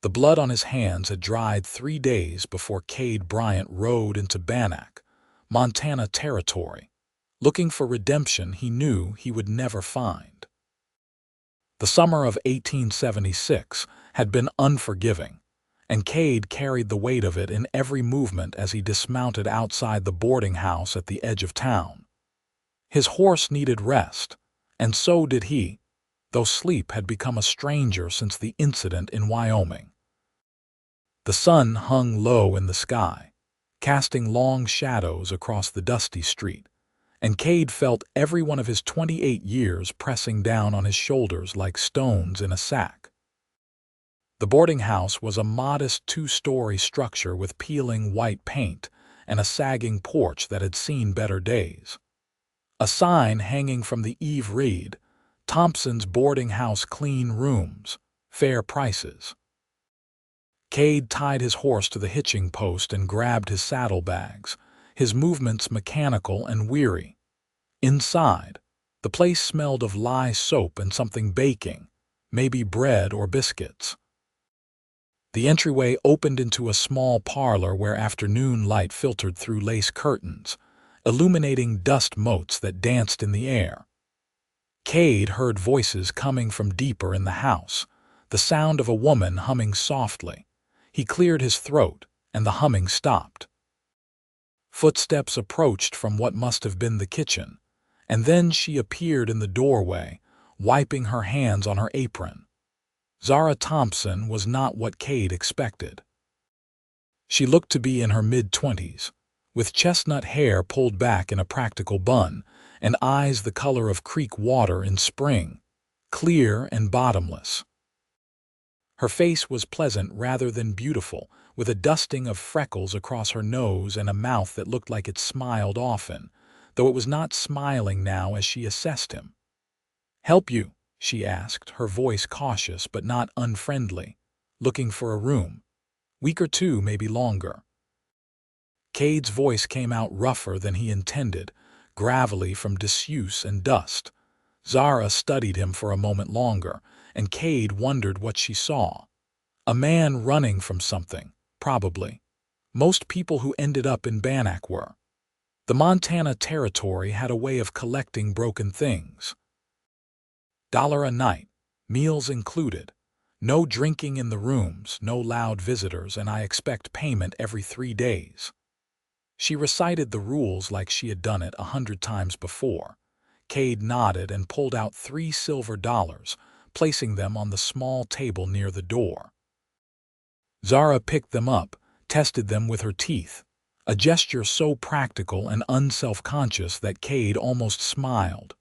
The blood on his hands had dried 3 days before Cade Bryant rode into Bannack, Montana territory, looking for redemption he knew he would never find. The summer of 1876 had been unforgiving, and Cade carried the weight of it in every movement as he dismounted outside the boarding house at the edge of town. His horse needed rest, and so did he, though sleep had become a stranger since the incident in Wyoming. The sun hung low in the sky, casting long shadows across the dusty street, and Cade felt every one of his 28 years pressing down on his shoulders like stones in a sack. The boarding house was a modest 2-story structure with peeling white paint and a sagging porch that had seen better days. A sign hanging from the eave read, "Thompson's Boarding House Clean Rooms, Fair Prices." Cade tied his horse to the hitching post and grabbed his saddlebags, his movements mechanical and weary. Inside, the place smelled of lye soap and something baking, maybe bread or biscuits. The entryway opened into a small parlor where afternoon light filtered through lace curtains, illuminating dust motes that danced in the air. Cade heard voices coming from deeper in the house, the sound of a woman humming softly. He cleared his throat, and the humming stopped. Footsteps approached from what must have been the kitchen, and then she appeared in the doorway, wiping her hands on her apron. Zara Thompson was not what Cade expected. She looked to be in her mid-20s, with chestnut hair pulled back in a practical bun, and eyes the color of creek water in spring, clear and bottomless. Her face was pleasant rather than beautiful, with a dusting of freckles across her nose and a mouth that looked like it smiled often, though it was not smiling now as she assessed him. "Help you?" she asked, her voice cautious but not unfriendly. "Looking for a room. Week or two, maybe longer." Cade's voice came out rougher than he intended, gravelly from disuse and dust. Zara studied him for a moment longer, and Cade wondered what she saw. A man running from something, probably. Most people who ended up in Bannack were. The Montana territory had a way of collecting broken things. $1 a night, meals included. No drinking in the rooms, no loud visitors, and I expect payment every 3 days. She recited the rules like she had done it 100 times before. Cade nodded and pulled out $3 silver, placing them on the small table near the door. Zara picked them up, tested them with her teeth, a gesture so practical and unself-conscious that Cade almost smiled.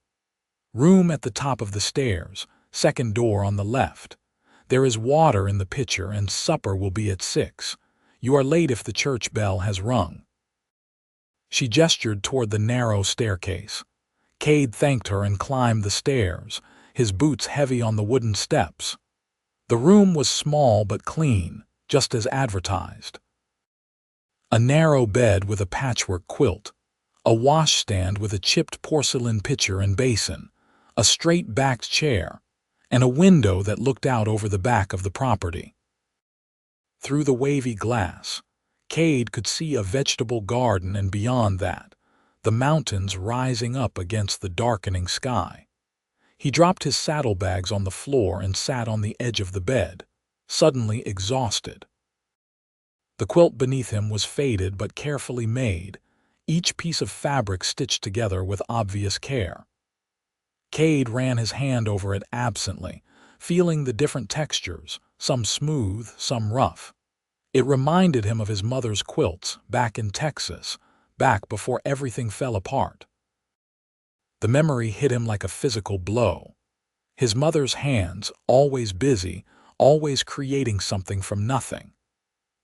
"Room at the top of the stairs, second door on the left. There is water in the pitcher and supper will be at 6. You are late if the church bell has rung." She gestured toward the narrow staircase. Cade thanked her and climbed the stairs, his boots heavy on the wooden steps. The room was small but clean, just as advertised. A narrow bed with a patchwork quilt, a washstand with a chipped porcelain pitcher and basin, a straight-backed chair, and a window that looked out over the back of the property. Through the wavy glass, Cade could see a vegetable garden and beyond that, the mountains rising up against the darkening sky. He dropped his saddlebags on the floor and sat on the edge of the bed, suddenly exhausted. The quilt beneath him was faded but carefully made, each piece of fabric stitched together with obvious care. Cade ran his hand over it absently, feeling the different textures, some smooth, some rough. It reminded him of his mother's quilts back in Texas, back before everything fell apart. The memory hit him like a physical blow. His mother's hands, always busy, always creating something from nothing.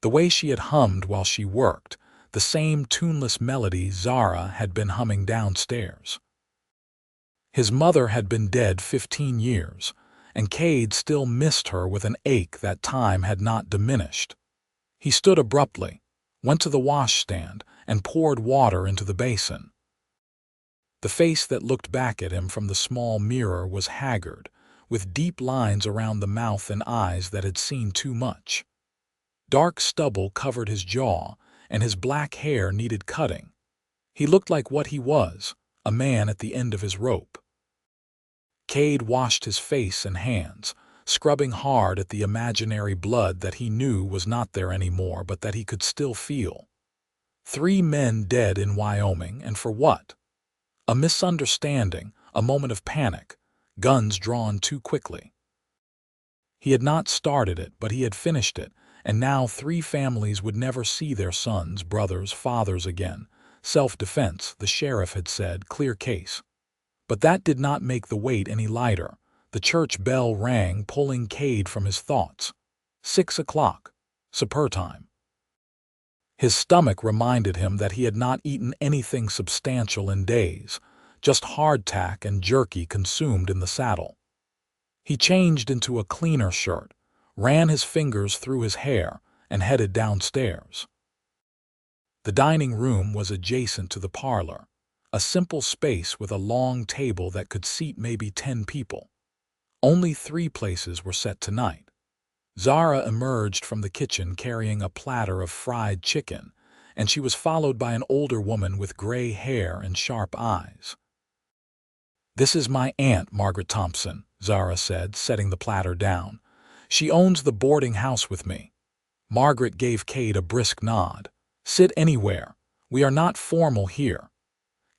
The way she had hummed while she worked, the same tuneless melody Zara had been humming downstairs. His mother had been dead 15 years, and Cade still missed her with an ache that time had not diminished. He stood abruptly, went to the washstand, and poured water into the basin. The face that looked back at him from the small mirror was haggard, with deep lines around the mouth and eyes that had seen too much. Dark stubble covered his jaw, and his black hair needed cutting. He looked like what he was, a man at the end of his rope. Cade washed his face and hands, scrubbing hard at the imaginary blood that he knew was not there anymore but that he could still feel. 3 men dead in Wyoming, and for what? A misunderstanding, a moment of panic, guns drawn too quickly. He had not started it, but he had finished it, and now 3 families would never see their sons, brothers, fathers again. Self-defense, the sheriff had said, clear case. But that did not make the weight any lighter. The church bell rang, pulling Cade from his thoughts. 6 o'clock. Supper time. His stomach reminded him that he had not eaten anything substantial in days, just hardtack and jerky consumed in the saddle. He changed into a cleaner shirt, ran his fingers through his hair, and headed downstairs. The dining room was adjacent to the parlor, a simple space with a long table that could seat maybe 10 people. Only 3 places were set tonight. Zara emerged from the kitchen carrying a platter of fried chicken, and she was followed by an older woman with gray hair and sharp eyes. "This is my aunt, Margaret Thompson," Zara said, setting the platter down. "She owns the boarding house with me." Margaret gave Cade a brisk nod. "Sit anywhere. We are not formal here."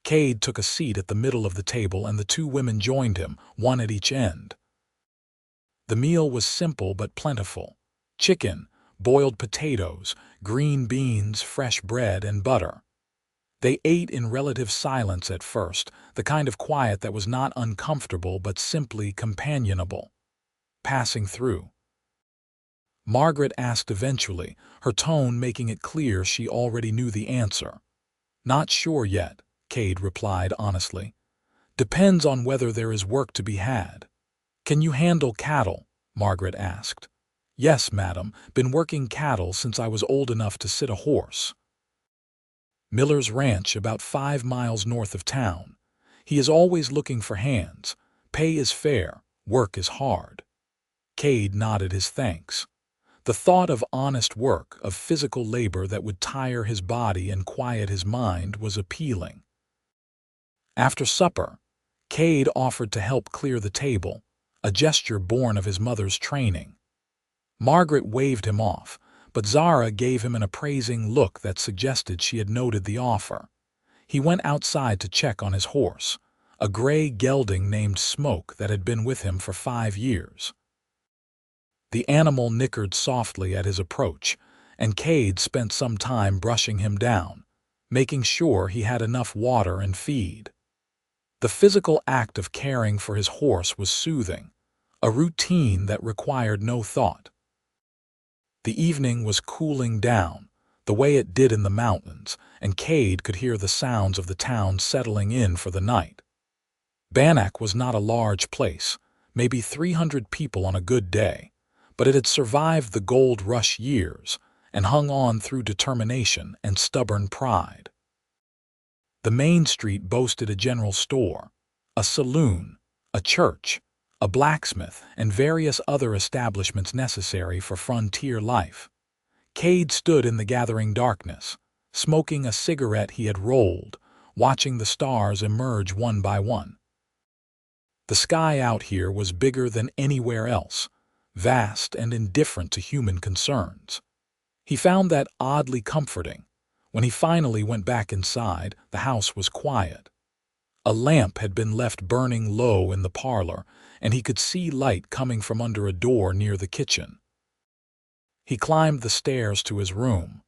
Cade took a seat at the middle of the table, and the 2 women joined him, one at each end. The meal was simple but plentiful. Chicken, boiled potatoes, green beans, fresh bread, and butter. They ate in relative silence at first, the kind of quiet that was not uncomfortable but simply companionable. Passing through. Margaret asked eventually, her tone making it clear she already knew the answer. "Not sure yet," Cade replied honestly. "Depends on whether there is work to be had." "Can you handle cattle?" Margaret asked. "Yes, madam. Been working cattle since I was old enough to sit a horse." Miller's ranch, about 5 miles north of town. He is always looking for hands. Pay is fair, work is hard. Cade nodded his thanks. The thought of honest work, of physical labor that would tire his body and quiet his mind, was appealing. After supper, Cade offered to help clear the table, a gesture born of his mother's training. Margaret waved him off, but Zara gave him an appraising look that suggested she had noted the offer. He went outside to check on his horse, a gray gelding named Smoke that had been with him for 5 years. The animal nickered softly at his approach, and Cade spent some time brushing him down, making sure he had enough water and feed. The physical act of caring for his horse was soothing, a routine that required no thought. The evening was cooling down, the way it did in the mountains, and Cade could hear the sounds of the town settling in for the night. Bannack was not a large place, maybe 300 people on a good day, but it had survived the gold rush years and hung on through determination and stubborn pride. The main street boasted a general store, a saloon, a church, a blacksmith, and various other establishments necessary for frontier life. Cade stood in the gathering darkness, smoking a cigarette he had rolled, watching the stars emerge one by one. The sky out here was bigger than anywhere else, vast and indifferent to human concerns. He found that oddly comforting. When he finally went back inside, the house was quiet. A lamp had been left burning low in the parlor, and he could see light coming from under a door near the kitchen. He climbed the stairs to his room,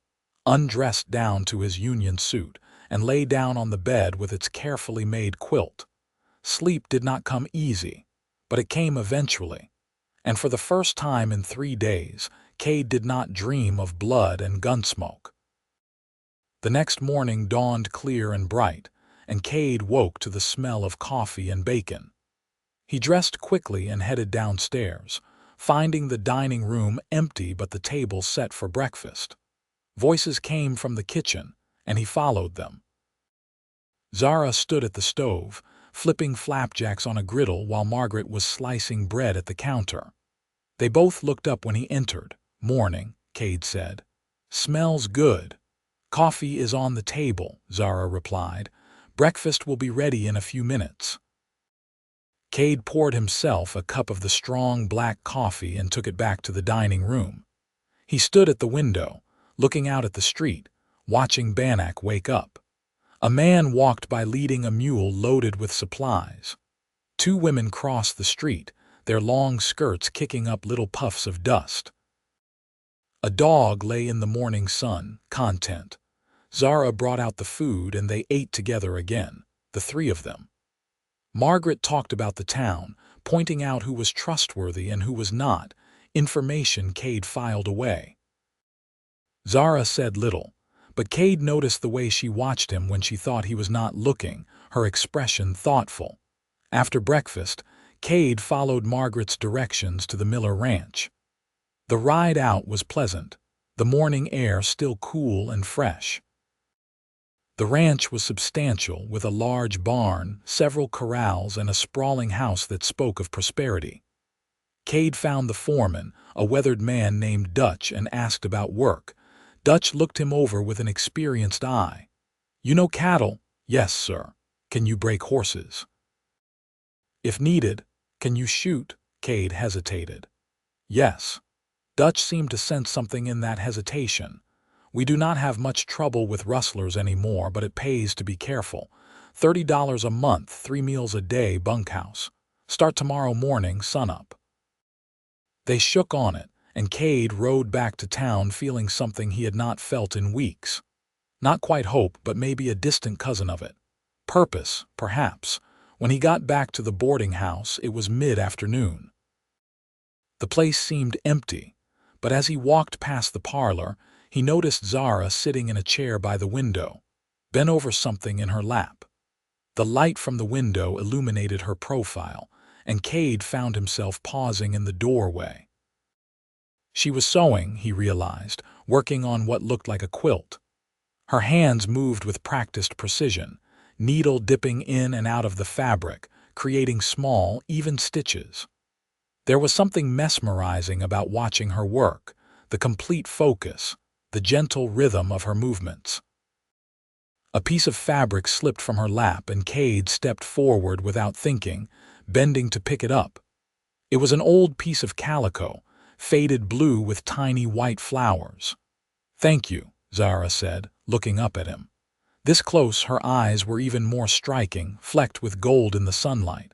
undressed down to his union suit, and lay down on the bed with its carefully made quilt. Sleep did not come easy, but it came eventually, and for the first time in 3 days, Cade did not dream of blood and gunsmoke. The next morning dawned clear and bright, and Cade woke to the smell of coffee and bacon. He dressed quickly and headed downstairs, finding the dining room empty but the table set for breakfast. Voices came from the kitchen, and he followed them. Zara stood at the stove, flipping flapjacks on a griddle while Margaret was slicing bread at the counter. They both looked up when he entered. "Morning," Cade said. "Smells good." "Coffee is on the table," Zara replied. "Breakfast will be ready in a few minutes." Cade poured himself a cup of the strong black coffee and took it back to the dining room. He stood at the window, looking out at the street, watching Bannack wake up. A man walked by leading a mule loaded with supplies. Two women crossed the street, their long skirts kicking up little puffs of dust. A dog lay in the morning sun, content. Zara brought out the food and they ate together again, the three of them. Margaret talked about the town, pointing out who was trustworthy and who was not, information Cade filed away. Zara said little, but Cade noticed the way she watched him when she thought he was not looking, her expression thoughtful. After breakfast, Cade followed Margaret's directions to the Miller Ranch. The ride out was pleasant, the morning air still cool and fresh. The ranch was substantial, with a large barn, several corrals, and a sprawling house that spoke of prosperity. Cade found the foreman, a weathered man named Dutch, and asked about work. Dutch looked him over with an experienced eye. "You know cattle?" "Yes, sir." "Can you break horses?" "If needed." "Can you shoot?" Cade hesitated. "Yes." Dutch seemed to sense something in that hesitation. "We do not have much trouble with rustlers anymore, but it pays to be careful. $30 a month, 3 meals a day, bunkhouse. Start tomorrow morning, sunup." They shook on it, and Cade rode back to town feeling something he had not felt in weeks. Not quite hope, but maybe a distant cousin of it. Purpose, perhaps. When he got back to the boarding house, it was mid-afternoon. The place seemed empty, but as he walked past the parlor, he noticed Zara sitting in a chair by the window, bent over something in her lap. The light from the window illuminated her profile, and Cade found himself pausing in the doorway. She was sewing, he realized, working on what looked like a quilt. Her hands moved with practiced precision, needle dipping in and out of the fabric, creating small, even stitches. There was something mesmerizing about watching her work, the complete focus, the gentle rhythm of her movements. A piece of fabric slipped from her lap and Cade stepped forward without thinking, bending to pick it up. It was an old piece of calico, faded blue with tiny white flowers. "Thank you," Zara said, looking up at him. This close, her eyes were even more striking, flecked with gold in the sunlight.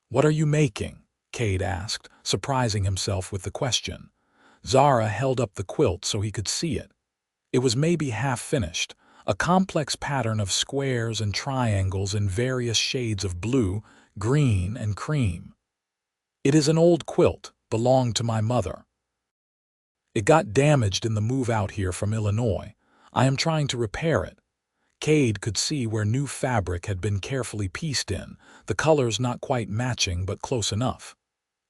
"What are you making?" Cade asked, surprising himself with the question. Zara held up the quilt so he could see it. It was maybe half finished, a complex pattern of squares and triangles in various shades of blue, green, and cream. "It is an old quilt, belonged to my mother. It got damaged in the move out here from Illinois. I am trying to repair it." Cade could see where new fabric had been carefully pieced in, the colors not quite matching but close enough.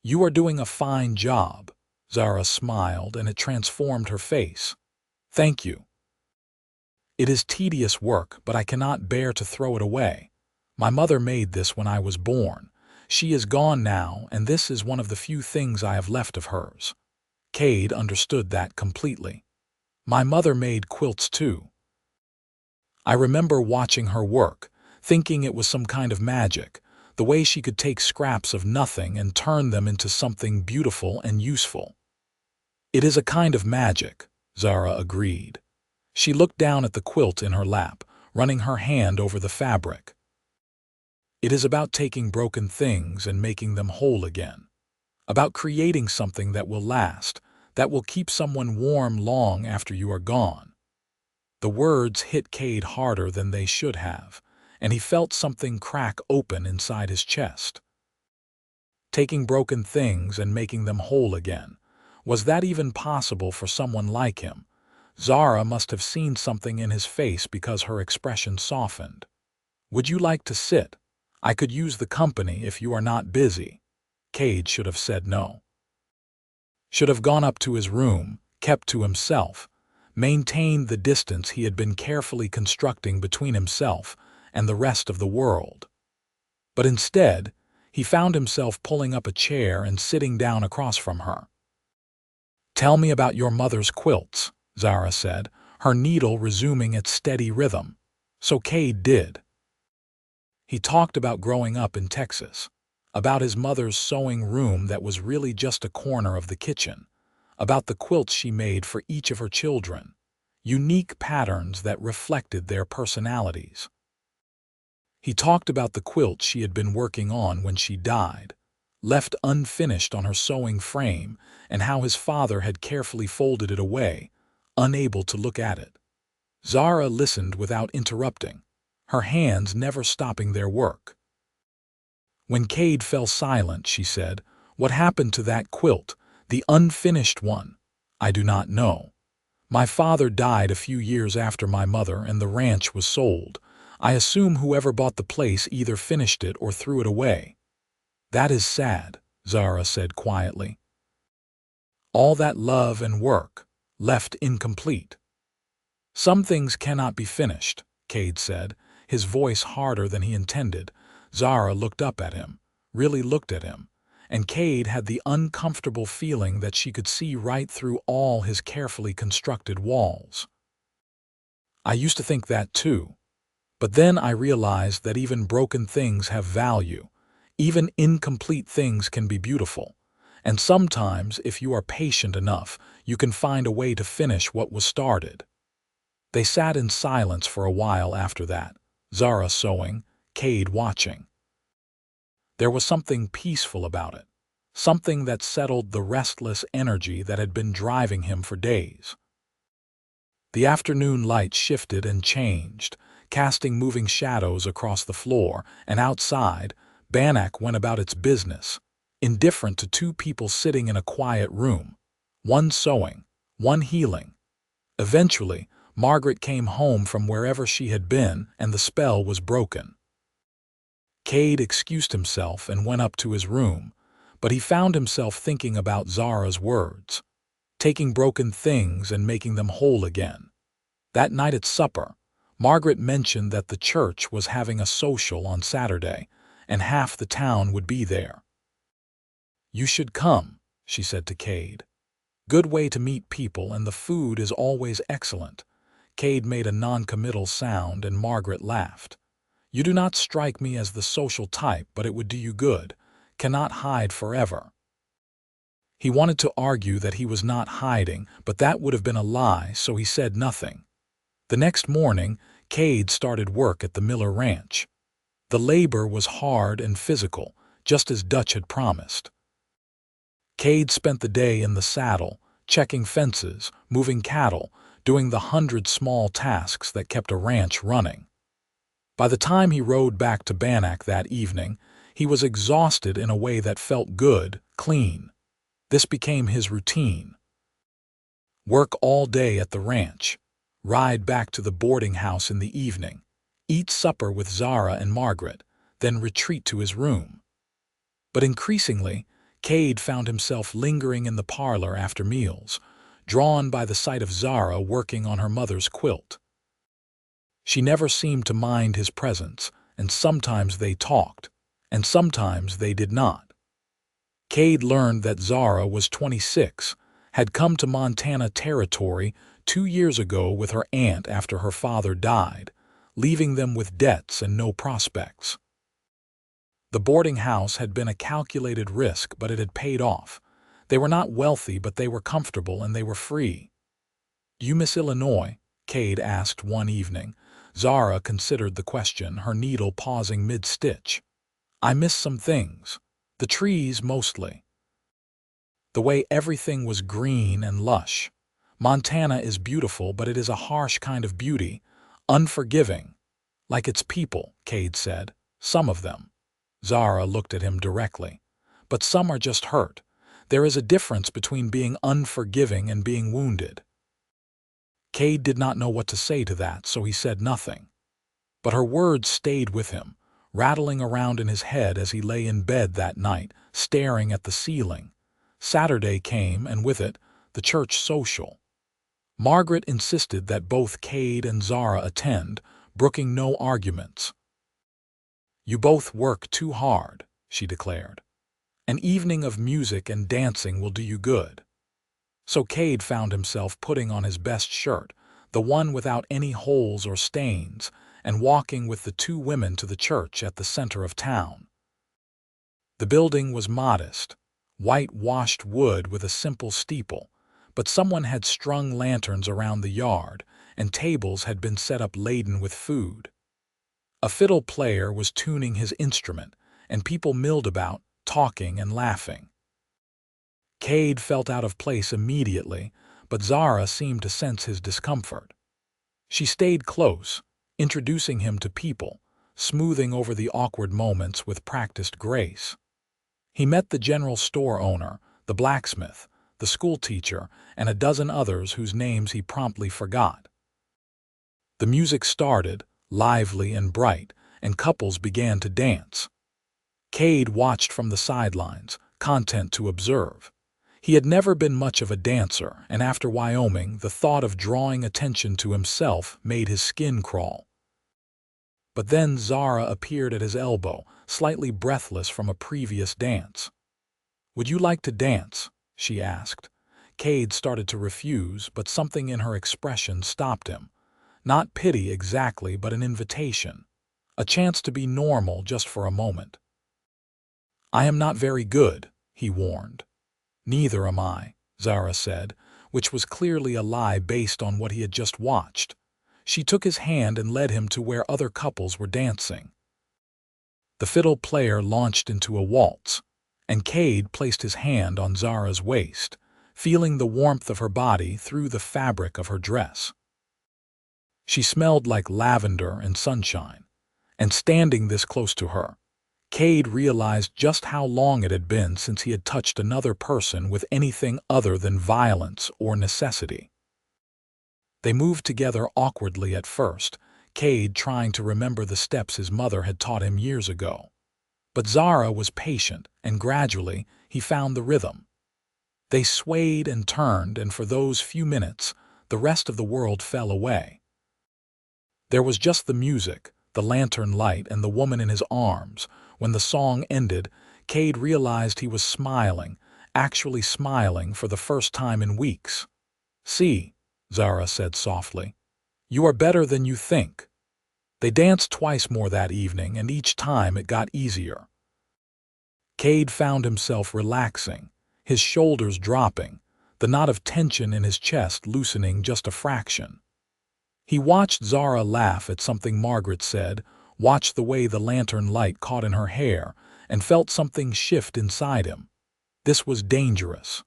"You are doing a fine job." Zara smiled, and it transformed her face. "Thank you. It is tedious work, but I cannot bear to throw it away. My mother made this when I was born. She is gone now, and this is one of the few things I have left of hers." Cade understood that completely. "My mother made quilts too. I remember watching her work, thinking it was some kind of magic, the way she could take scraps of nothing and turn them into something beautiful and useful." "It is a kind of magic," Zara agreed. She looked down at the quilt in her lap, running her hand over the fabric. "It is about taking broken things and making them whole again. About creating something that will last, that will keep someone warm long after you are gone." The words hit Cade harder than they should have, and he felt something crack open inside his chest. Taking broken things and making them whole again. Was that even possible for someone like him? Zara must have seen something in his face because her expression softened. "Would you like to sit? I could use the company if you are not busy." Cade should have said no. Should have gone up to his room, kept to himself, maintained the distance he had been carefully constructing between himself and the rest of the world. But instead, he found himself pulling up a chair and sitting down across from her. "Tell me about your mother's quilts," Zara said, her needle resuming its steady rhythm. So Cade did. He talked about growing up in Texas, about his mother's sewing room that was really just a corner of the kitchen, about the quilts she made for each of her children, unique patterns that reflected their personalities. He talked about the quilt she had been working on when she died, left unfinished on her sewing frame, and how his father had carefully folded it away, unable to look at it. Zara listened without interrupting, her hands never stopping their work. When Cade fell silent, she said, "What happened to that quilt, the unfinished one?" "I do not know. My father died a few years after my mother, and the ranch was sold. I assume whoever bought the place either finished it or threw it away." "That is sad," Zara said quietly. "All that love and work, left incomplete." "Some things cannot be finished," Cade said, his voice harder than he intended. Zara looked up at him, really looked at him, and Cade had the uncomfortable feeling that she could see right through all his carefully constructed walls. "I used to think that too. But then I realized that even broken things have value. Even incomplete things can be beautiful. And sometimes, if you are patient enough, you can find a way to finish what was started." They sat in silence for a while after that, Zara sewing, Cade watching. There was something peaceful about it, something that settled the restless energy that had been driving him for days. The afternoon light shifted and changed, casting moving shadows across the floor, and outside, Bannack went about its business, indifferent to two people sitting in a quiet room, one sewing, one healing. Eventually, Margaret came home from wherever she had been, and the spell was broken. Cade excused himself and went up to his room, but he found himself thinking about Zara's words, taking broken things and making them whole again. That night at supper, Margaret mentioned that the church was having a social on Saturday, and half the town would be there. "You should come," she said to Cade. "Good way to meet people, and the food is always excellent." Cade made a non-committal sound, and Margaret laughed. "You do not strike me as the social type, but it would do you good. Cannot hide forever." He wanted to argue that he was not hiding, but that would have been a lie, so he said nothing. The next morning, Cade started work at the Miller Ranch. The labor was hard and physical, just as Dutch had promised. Cade spent the day in the saddle, checking fences, moving cattle, doing the 100 small tasks that kept a ranch running. By the time he rode back to Bannack that evening, he was exhausted in a way that felt good, clean. This became his routine. Work all day at the ranch, ride back to the boarding house in the evening, eat supper with Zara and Margaret, then retreat to his room. But increasingly, Cade found himself lingering in the parlor after meals, drawn by the sight of Zara working on her mother's quilt. She never seemed to mind his presence, and sometimes they talked, and sometimes they did not. Cade learned that Zara was 26, had come to Montana Territory 2 years ago with her aunt after her father died, leaving them with debts and no prospects. The boarding house had been a calculated risk, but it had paid off. They were not wealthy, but they were comfortable and they were free. "Do you miss Illinois?" Cade asked one evening. Zara considered the question, her needle pausing mid-stitch. "I miss some things. The trees, mostly. The way everything was green and lush. Montana is beautiful, but it is a harsh kind of beauty, unforgiving. Like its people," Cade said. "Some of them." Zara looked at him directly. "But some are just hurt. There is a difference between being unforgiving and being wounded." Cade did not know what to say to that, so he said nothing. But her words stayed with him, rattling around in his head as he lay in bed that night, staring at the ceiling. Saturday came, and with it, the church social. Margaret insisted that both Cade and Zara attend, brooking no arguments. "You both work too hard," she declared. "An evening of music and dancing will do you good." So Cade found himself putting on his best shirt, the one without any holes or stains, and walking with the two women to the church at the center of town. The building was modest, whitewashed wood with a simple steeple, but someone had strung lanterns around the yard, and tables had been set up laden with food. A fiddle player was tuning his instrument, and people milled about, talking and laughing. Cade felt out of place immediately, but Zara seemed to sense his discomfort. She stayed close, introducing him to people, smoothing over the awkward moments with practiced grace. He met the general store owner, the blacksmith, the schoolteacher, and a dozen others whose names he promptly forgot. The music started, lively and bright, and couples began to dance. Cade watched from the sidelines, content to observe. He had never been much of a dancer, and after Wyoming, the thought of drawing attention to himself made his skin crawl. But then Zara appeared at his elbow, slightly breathless from a previous dance. "Would you like to dance?" she asked. Cade started to refuse, but something in her expression stopped him. Not pity exactly, but an invitation. A chance to be normal just for a moment. "I am not very good," he warned. "Neither am I," Zara said, which was clearly a lie based on what he had just watched. She took his hand and led him to where other couples were dancing. The fiddle player launched into a waltz, and Cade placed his hand on Zara's waist, feeling the warmth of her body through the fabric of her dress. She smelled like lavender and sunshine, and standing this close to her, Cade realized just how long it had been since he had touched another person with anything other than violence or necessity. They moved together awkwardly at first, Cade trying to remember the steps his mother had taught him years ago. But Zara was patient, and gradually he found the rhythm. They swayed and turned, and for those few minutes, the rest of the world fell away. There was just the music, the lantern light, and the woman in his arms. When the song ended, Cade realized he was smiling, actually smiling for the first time in weeks. "See," Zara said softly, "you are better than you think." They danced twice more that evening, and each time it got easier. Cade found himself relaxing, his shoulders dropping, the knot of tension in his chest loosening just a fraction. He watched Zara laugh at something Margaret said, watched the way the lantern light caught in her hair, and felt something shift inside him. This was dangerous.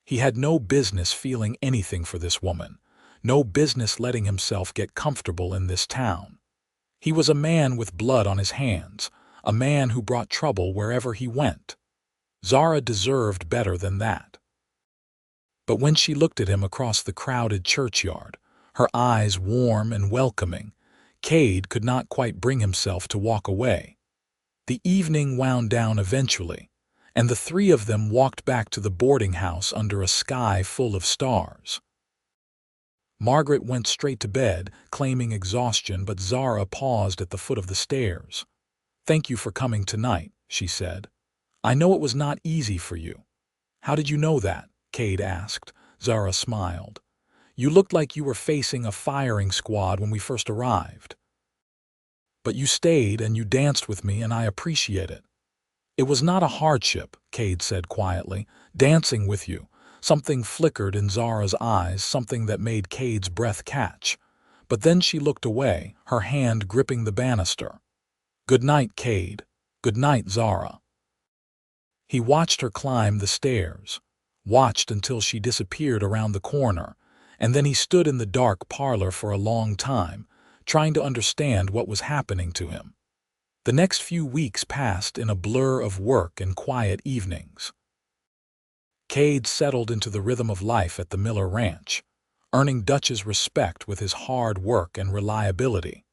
He had no business feeling anything for this woman, no business letting himself get comfortable in this town. He was a man with blood on his hands, a man who brought trouble wherever he went. Zara deserved better than that. But when she looked at him across the crowded churchyard, her eyes warm and welcoming, Cade could not quite bring himself to walk away. The evening wound down eventually, and the three of them walked back to the boarding house under a sky full of stars. Margaret went straight to bed, claiming exhaustion, but Zara paused at the foot of the stairs. "Thank you for coming tonight," she said. "I know it was not easy for you." "How did you know that?" Cade asked. Zara smiled. "You looked like you were facing a firing squad when we first arrived. But you stayed and you danced with me, and I appreciate it." "It was not a hardship," Cade said quietly. "Dancing with you." Something flickered in Zara's eyes, something that made Cade's breath catch. But then she looked away, her hand gripping the banister. "Good night, Cade. Good night, Zara." He watched her climb the stairs, watched until she disappeared around the corner, and then he stood in the dark parlor for a long time, trying to understand what was happening to him. The next few weeks passed in a blur of work and quiet evenings. Cade settled into the rhythm of life at the Miller Ranch, earning Dutch's respect with his hard work and reliability.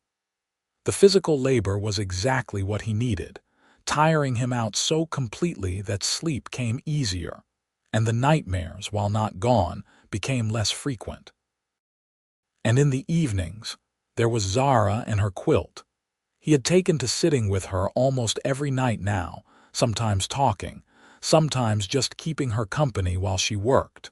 The physical labor was exactly what he needed, tiring him out so completely that sleep came easier, and the nightmares, while not gone, became less frequent. And in the evenings, there was Zara and her quilt. He had taken to sitting with her almost every night now, sometimes talking, sometimes just keeping her company while she worked.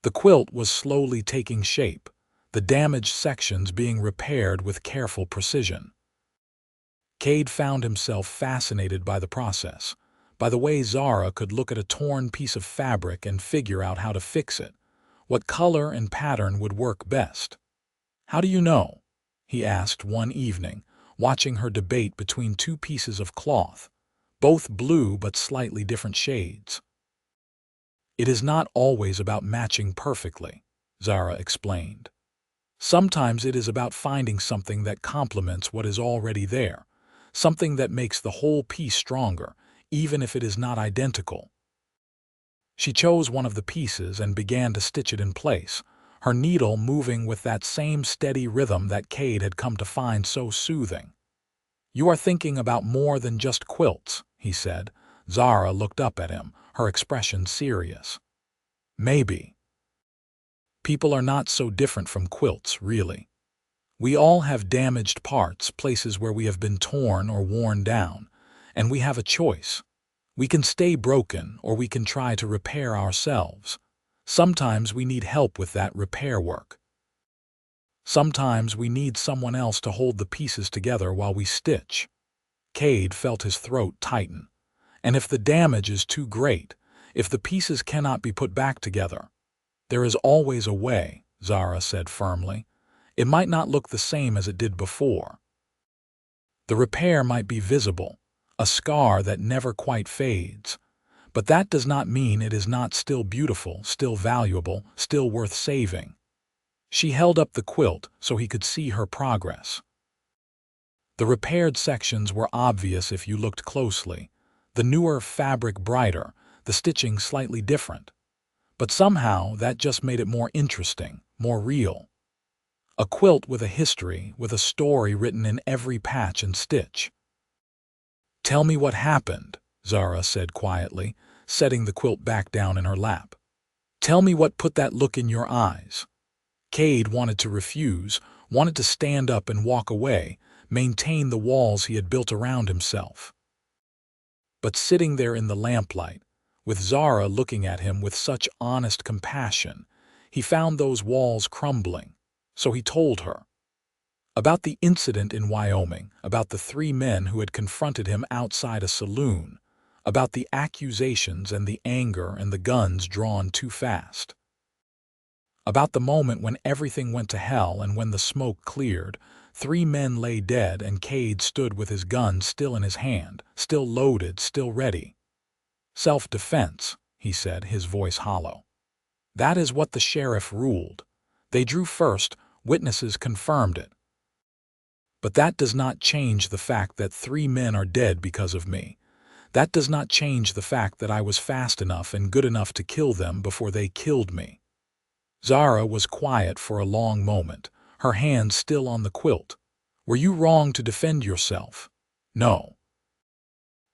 The quilt was slowly taking shape, the damaged sections being repaired with careful precision. Cade found himself fascinated by the process, by the way Zara could look at a torn piece of fabric and figure out how to fix it, what color and pattern would work best. "How do you know?" he asked one evening, watching her debate between two pieces of cloth, both blue but slightly different shades. "It is not always about matching perfectly," Zara explained. "Sometimes it is about finding something that complements what is already there, something that makes the whole piece stronger, even if it is not identical." She chose one of the pieces and began to stitch it in place, her needle moving with that same steady rhythm that Cade had come to find so soothing. "You are thinking about more than just quilts," he said. Zara looked up at him, her expression serious. "Maybe. People are not so different from quilts, really. We all have damaged parts, places where we have been torn or worn down, and we have a choice. We can stay broken, or we can try to repair ourselves. Sometimes we need help with that repair work. Sometimes we need someone else to hold the pieces together while we stitch." Cade felt his throat tighten. "And if the damage is too great, if the pieces cannot be put back together, there is always a way," Zara said firmly. "It might not look the same as it did before. The repair might be visible, a scar that never quite fades. But that does not mean it is not still beautiful, still valuable, still worth saving." She held up the quilt so he could see her progress. The repaired sections were obvious if you looked closely, the newer fabric brighter, the stitching slightly different. But somehow that just made it more interesting, more real. A quilt with a history, with a story written in every patch and stitch. "Tell me what happened," Zara said quietly, setting the quilt back down in her lap. "Tell me what put that look in your eyes." Cade wanted to refuse, wanted to stand up and walk away, maintain the walls he had built around himself. But sitting there in the lamplight, with Zara looking at him with such honest compassion, he found those walls crumbling. So he told her. About the incident in Wyoming, about the 3 men who had confronted him outside a saloon, about the accusations and the anger and the guns drawn too fast. About the moment when everything went to hell and when the smoke cleared, 3 men lay dead and Cade stood with his gun still in his hand, still loaded, still ready. "Self-defense," he said, his voice hollow. "That is what the sheriff ruled. They drew first, witnesses confirmed it. But that does not change the fact that 3 men are dead because of me. That does not change the fact that I was fast enough and good enough to kill them before they killed me." Zara was quiet for a long moment, her hands still on the quilt. "Were you wrong to defend yourself?" "No.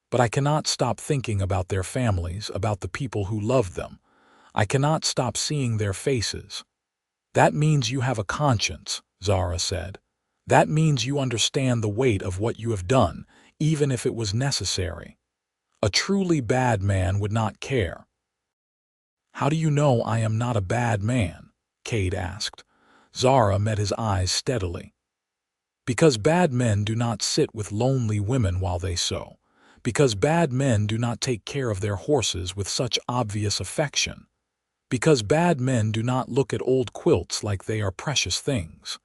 But I cannot stop thinking about their families, about the people who loved them. I cannot stop seeing their faces." "That means you have a conscience," Zara said. "That means you understand the weight of what you have done, even if it was necessary. A truly bad man would not care." "How do you know I am not a bad man?" Cade asked. Zara met his eyes steadily. "Because bad men do not sit with lonely women while they sew. Because bad men do not take care of their horses with such obvious affection. Because bad men do not look at old quilts like they are precious things."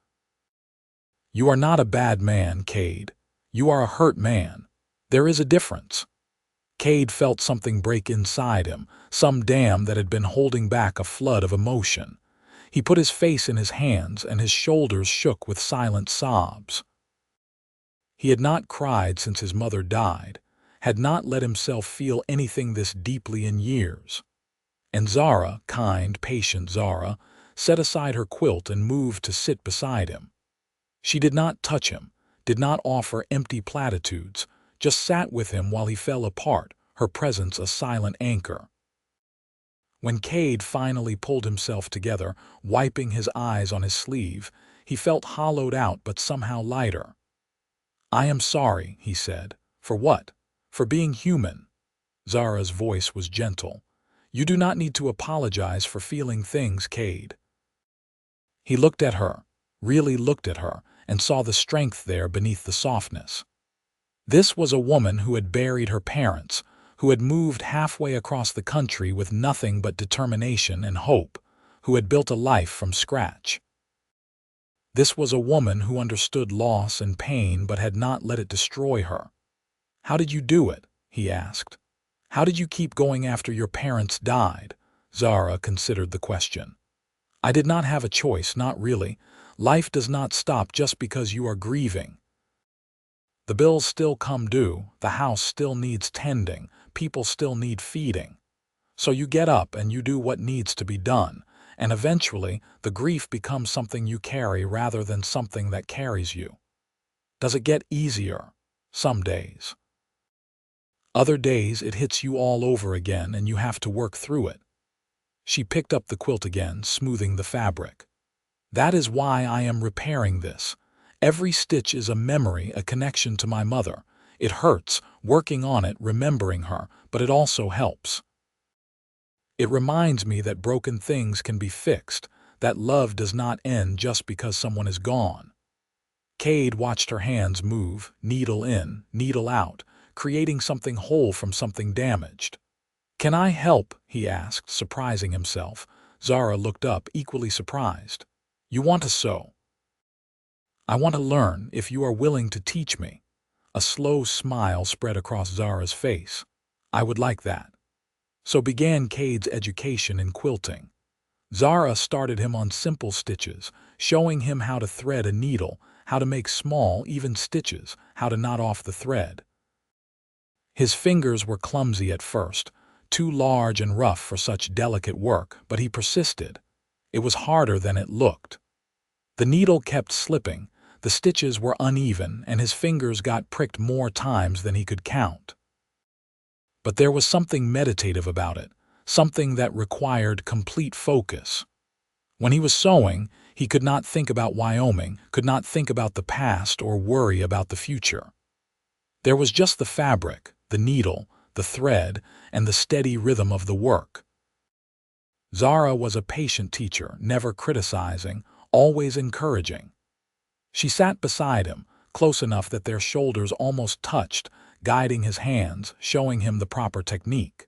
"You are not a bad man, Cade. You are a hurt man. There is a difference." Cade felt something break inside him, some dam that had been holding back a flood of emotion. He put his face in his hands and his shoulders shook with silent sobs. He had not cried since his mother died, had not let himself feel anything this deeply in years. And Zara, kind, patient Zara, set aside her quilt and moved to sit beside him. She did not touch him, did not offer empty platitudes, just sat with him while he fell apart, her presence a silent anchor. When Cade finally pulled himself together, wiping his eyes on his sleeve, he felt hollowed out but somehow lighter. "I am sorry," he said. "For what?" "For being human." Zara's voice was gentle. "You do not need to apologize for feeling things, Cade." He looked at her, really looked at her, and saw the strength there beneath the softness. This was a woman who had buried her parents, who had moved halfway across the country with nothing but determination and hope, who had built a life from scratch. This was a woman who understood loss and pain but had not let it destroy her. "How did you do it?" he asked. "How did you keep going after your parents died?" Zara considered the question. "I did not have a choice, not really. Life does not stop just because you are grieving. The bills still come due, the house still needs tending, people still need feeding. So you get up and you do what needs to be done, and eventually the grief becomes something you carry rather than something that carries you. Does it get easier? Some days. Other days it hits you all over again and you have to work through it." She picked up the quilt again, smoothing the fabric. "That is why I am repairing this. Every stitch is a memory, a connection to my mother. It hurts, working on it, remembering her, but it also helps. It reminds me that broken things can be fixed, that love does not end just because someone is gone." Cade watched her hands move, needle in, needle out, creating something whole from something damaged. "Can I help?" he asked, surprising himself. Zara looked up, equally surprised. "You want to sew?" "I want to learn, if you are willing to teach me." A slow smile spread across Zara's face. "I would like that." So began Cade's education in quilting. Zara started him on simple stitches, showing him how to thread a needle, how to make small, even stitches, how to knot off the thread. His fingers were clumsy at first, too large and rough for such delicate work, but he persisted. It was harder than it looked. The needle kept slipping, the stitches were uneven, and his fingers got pricked more times than he could count. But there was something meditative about it, something that required complete focus. When he was sewing, he could not think about Wyoming, could not think about the past or worry about the future. There was just the fabric, the needle, the thread, and the steady rhythm of the work. Zara was a patient teacher, never criticizing, always encouraging. She sat beside him, close enough that their shoulders almost touched, guiding his hands, showing him the proper technique.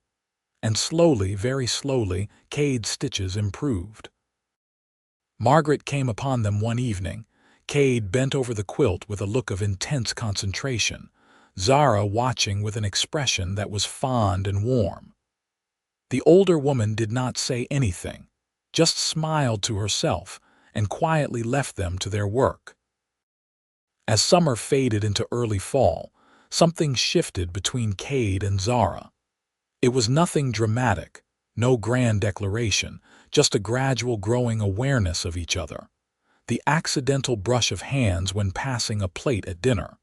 And slowly, very slowly, Cade's stitches improved. Margaret came upon them one evening. Cade bent over the quilt with a look of intense concentration, Zara watching with an expression that was fond and warm. The older woman did not say anything, just smiled to herself and quietly left them to their work. As summer faded into early fall, something shifted between Cade and Zara. It was nothing dramatic, no grand declaration, just a gradual growing awareness of each other. The accidental brush of hands when passing a plate at dinner.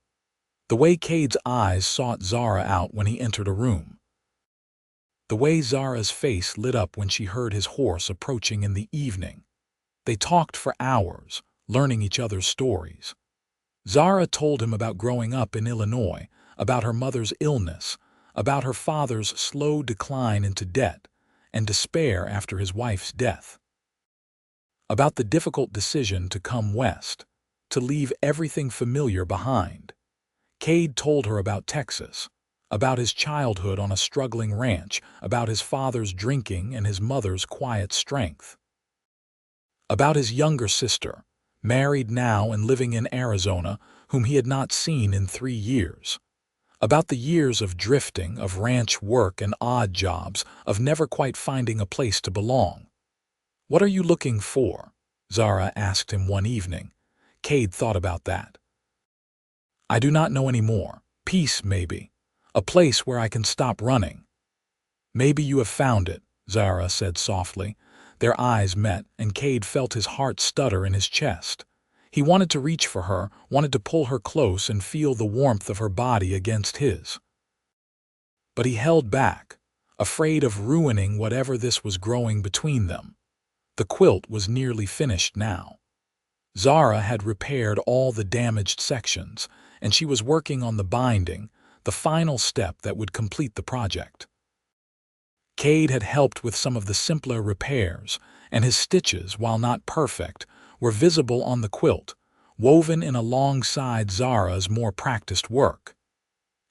The way Cade's eyes sought Zara out when he entered a room. The way Zara's face lit up when she heard his horse approaching in the evening. They talked for hours, learning each other's stories. Zara told him about growing up in Illinois, about her mother's illness, about her father's slow decline into debt and despair after his wife's death. About the difficult decision to come west, to leave everything familiar behind. Cade told her about Texas, about his childhood on a struggling ranch, about his father's drinking and his mother's quiet strength. About his younger sister, married now and living in Arizona, whom he had not seen in 3 years. About the years of drifting, of ranch work and odd jobs, of never quite finding a place to belong. "What are you looking for?" Zara asked him one evening. Cade thought about that. "I do not know anymore. Peace, maybe. A place where I can stop running." "Maybe you have found it," Zara said softly. Their eyes met, and Cade felt his heart stutter in his chest. He wanted to reach for her, wanted to pull her close and feel the warmth of her body against his. But he held back, afraid of ruining whatever this was growing between them. The quilt was nearly finished now. Zara had repaired all the damaged sections, and she was working on the binding, the final step that would complete the project. Cade had helped with some of the simpler repairs, and his stitches, while not perfect, were visible on the quilt, woven in alongside Zara's more practiced work.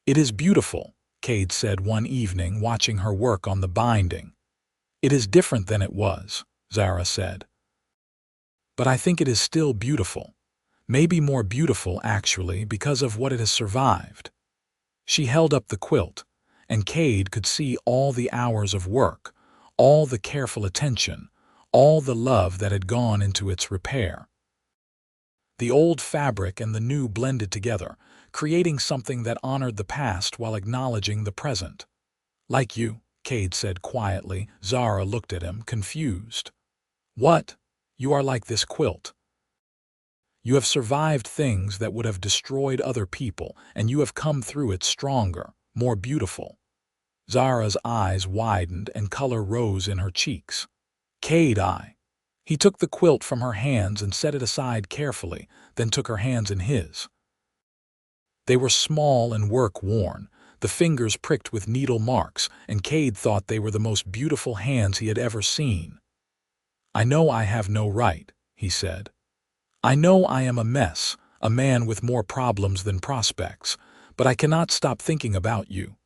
"It is beautiful," Cade said one evening, watching her work on the binding. "It is different than it was," Zara said. "But I think it is still beautiful. Maybe more beautiful, actually, because of what it has survived." She held up the quilt, and Cade could see all the hours of work, all the careful attention, all the love that had gone into its repair. The old fabric and the new blended together, creating something that honored the past while acknowledging the present. "Like you," Cade said quietly. Zara looked at him, confused. "What? You are like this quilt. You have survived things that would have destroyed other people, and you have come through it stronger, more beautiful." Zara's eyes widened and color rose in her cheeks. "Cade, He took the quilt from her hands and set it aside carefully, then took her hands in his. They were small and work-worn, the fingers pricked with needle marks, and Cade thought they were the most beautiful hands he had ever seen. "I know I have no right," he said. "I know I am a mess, a man with more problems than prospects, but I cannot stop thinking about you.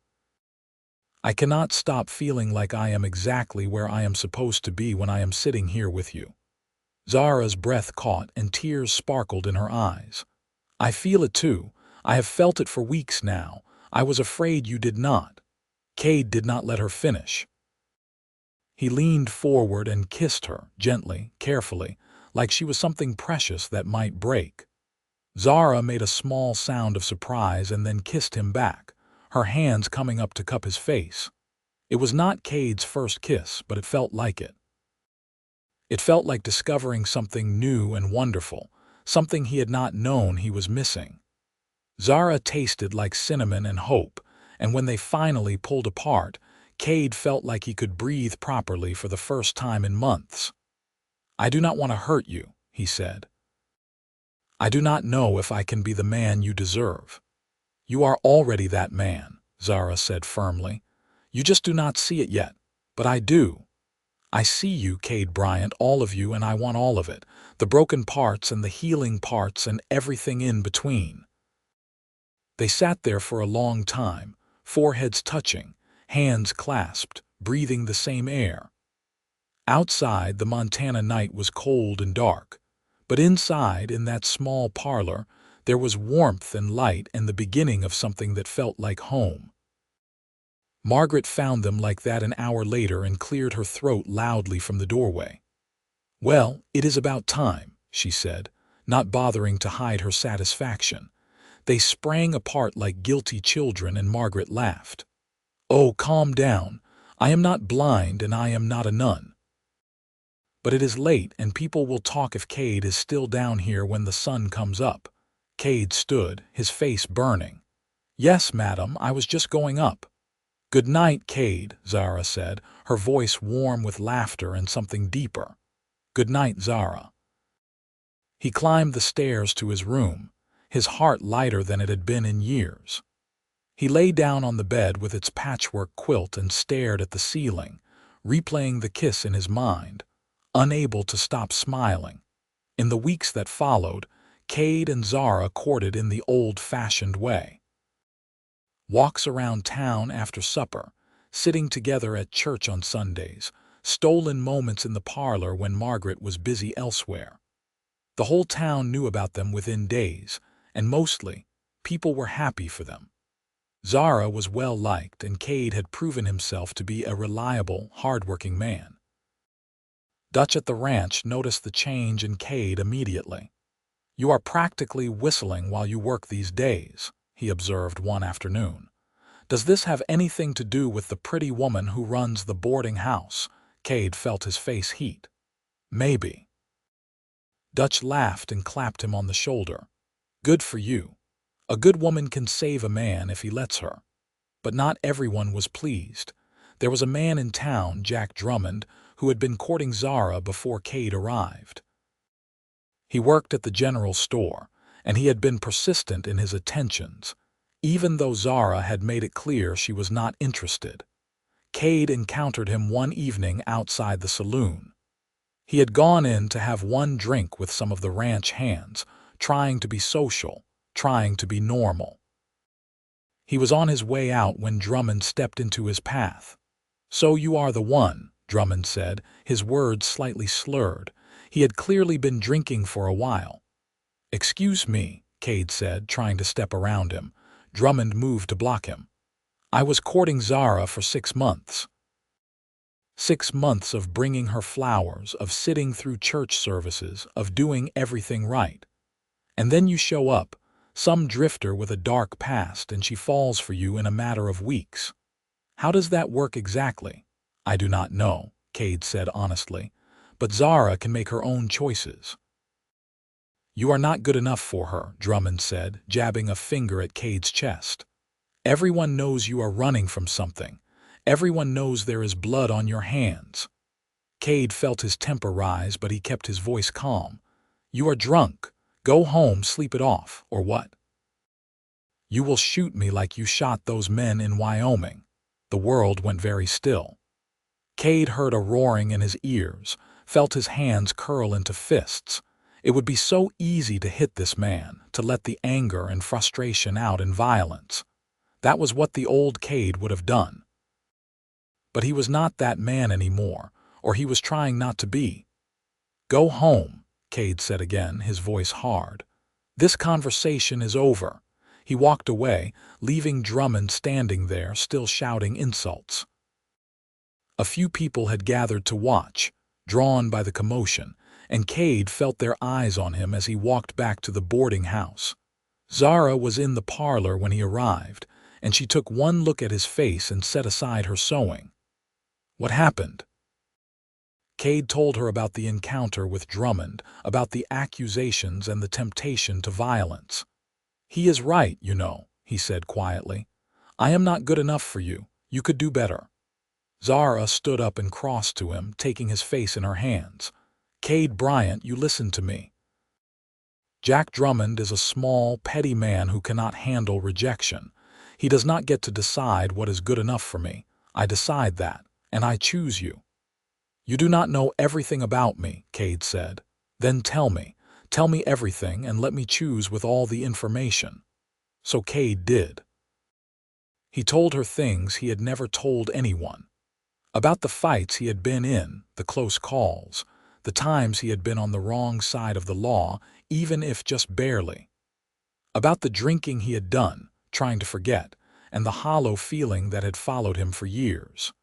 I cannot stop feeling like I am exactly where I am supposed to be when I am sitting here with you." Zara's breath caught and tears sparkled in her eyes. "I feel it too. I have felt it for weeks now. I was afraid you did not." Cade did not let her finish. He leaned forward and kissed her, gently, carefully, like she was something precious that might break. Zara made a small sound of surprise and then kissed him back, her hands coming up to cup his face. It was not Cade's first kiss, but it felt like it. It felt like discovering something new and wonderful, something he had not known he was missing. Zara tasted like cinnamon and hope, and when they finally pulled apart, Cade felt like he could breathe properly for the first time in months. "I do not want to hurt you," he said. "I do not know if I can be the man you deserve." "You are already that man," Zara said firmly. "You just do not see it yet, but I do. I see you, Cade Bryant, all of you, and I want all of it, the broken parts and the healing parts and everything in between." They sat there for a long time, foreheads touching, hands clasped, breathing the same air. Outside, the Montana night was cold and dark, but inside, in that small parlor, there was warmth and light and the beginning of something that felt like home. Margaret found them like that an hour later and cleared her throat loudly from the doorway. "Well, it is about time," she said, not bothering to hide her satisfaction. They sprang apart like guilty children, and Margaret laughed. "Oh, calm down. I am not blind and I am not a nun. But it is late and people will talk if Cade is still down here when the sun comes up." Cade stood, his face burning. "Yes, madam, I was just going up." "Good night, Cade," Zara said, her voice warm with laughter and something deeper. "Good night, Zara." He climbed the stairs to his room, his heart lighter than it had been in years. He lay down on the bed with its patchwork quilt and stared at the ceiling, replaying the kiss in his mind, unable to stop smiling. In the weeks that followed, Cade and Zara courted in the old-fashioned way. Walks around town after supper, sitting together at church on Sundays, stolen moments in the parlor when Margaret was busy elsewhere. The whole town knew about them within days, and mostly, people were happy for them. Zara was well-liked, and Cade had proven himself to be a reliable, hard-working man. Dutch at the ranch noticed the change in Cade immediately. "You are practically whistling while you work these days," he observed one afternoon. "Does this have anything to do with the pretty woman who runs the boarding house?" Cade felt his face heat. "Maybe." Dutch laughed and clapped him on the shoulder. "Good for you. A good woman can save a man if he lets her." But not everyone was pleased. There was a man in town, Jack Drummond, who had been courting Zara before Cade arrived. He worked at the general store, and he had been persistent in his attentions, even though Zara had made it clear she was not interested. Cade encountered him one evening outside the saloon. He had gone in to have one drink with some of the ranch hands, trying to be social, trying to be normal. He was on his way out when Drummond stepped into his path. "So you are the one," Drummond said, his words slightly slurred. He had clearly been drinking for a while. "Excuse me," Cade said, trying to step around him. Drummond moved to block him. "I was courting Zara for 6 months. 6 months of bringing her flowers, of sitting through church services, of doing everything right. And then you show up, some drifter with a dark past, and she falls for you in a matter of weeks. How does that work exactly?" "I do not know," Cade said honestly, "but Zara can make her own choices." "You are not good enough for her," Drummond said, jabbing a finger at Cade's chest. "Everyone knows you are running from something. Everyone knows there is blood on your hands." Cade felt his temper rise, but he kept his voice calm. "You are drunk. Go home, sleep it off, or what? You will shoot me like you shot those men in Wyoming." The world went very still. Cade heard a roaring in his ears, felt his hands curl into fists. It would be so easy to hit this man, to let the anger and frustration out in violence. That was what the old Cade would have done. But he was not that man anymore, or he was trying not to be. "Go home," Cade said again, his voice hard. "This conversation is over." He walked away, leaving Drummond standing there, still shouting insults. A few people had gathered to watch, drawn by the commotion, and Cade felt their eyes on him as he walked back to the boarding house. Zara was in the parlor when he arrived, and she took one look at his face and set aside her sewing. "What happened?" Cade told her about the encounter with Drummond, about the accusations and the temptation to violence. "He is right, you know," he said quietly. "I am not good enough for you. You could do better." Zara stood up and crossed to him, taking his face in her hands. "Cade Bryant, you listen to me. Jack Drummond is a small, petty man who cannot handle rejection. He does not get to decide what is good enough for me. I decide that, and I choose you." "You do not know everything about me," Cade said. "Then tell me. Tell me everything and let me choose with all the information." So Cade did. He told her things he had never told anyone. About the fights he had been in, the close calls, the times he had been on the wrong side of the law, even if just barely. About the drinking he had done, trying to forget, and the hollow feeling that had followed him for years.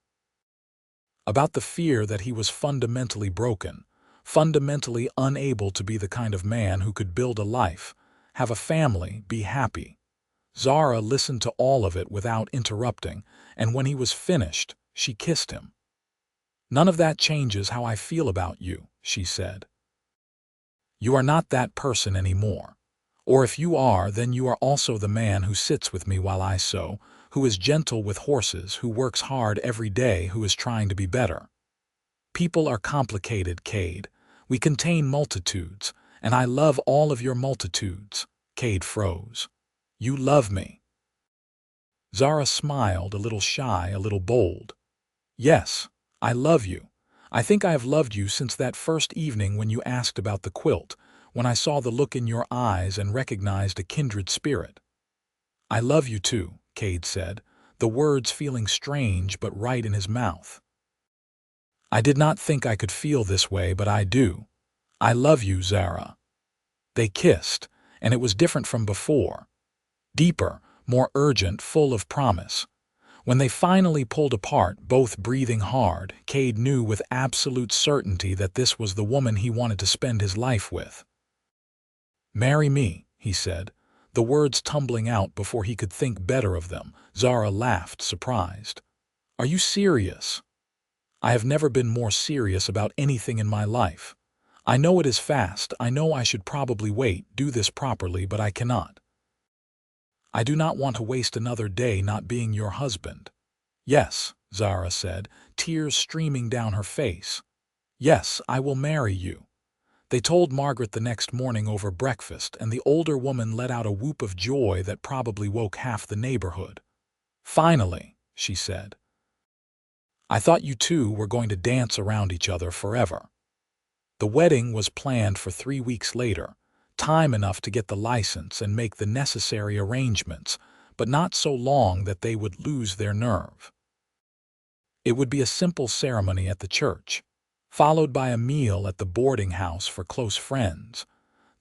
About the fear that he was fundamentally broken, fundamentally unable to be the kind of man who could build a life, have a family, be happy. Zara listened to all of it without interrupting, and when he was finished, she kissed him. "None of that changes how I feel about you," she said. "You are not that person anymore. Or if you are, then you are also the man who sits with me while I sew, who is gentle with horses, who works hard every day, who is trying to be better. People are complicated, Cade. We contain multitudes, and I love all of your multitudes." Cade froze. "You love me." Zara smiled, a little shy, a little bold. "Yes, I love you. I think I have loved you since that first evening when you asked about the quilt, when I saw the look in your eyes and recognized a kindred spirit." "I love you too," Cade said, the words feeling strange but right in his mouth. "I did not think I could feel this way, but I do. I love you, Zara." They kissed, and it was different from before. Deeper, more urgent, full of promise. When they finally pulled apart, both breathing hard, Cade knew with absolute certainty that this was the woman he wanted to spend his life with. "Marry me," he said, the words tumbling out before he could think better of them. Zara laughed, surprised. "Are you serious?" "I have never been more serious about anything in my life. I know it is fast, I know I should probably wait, do this properly, but I cannot. I do not want to waste another day not being your husband." "Yes," Zara said, tears streaming down her face. "Yes, I will marry you." They told Margaret the next morning over breakfast, and the older woman let out a whoop of joy that probably woke half the neighborhood. "Finally," she said. "I thought you two were going to dance around each other forever." The wedding was planned for 3 weeks later, time enough to get the license and make the necessary arrangements, but not so long that they would lose their nerve. It would be a simple ceremony at the church, followed by a meal at the boarding house for close friends.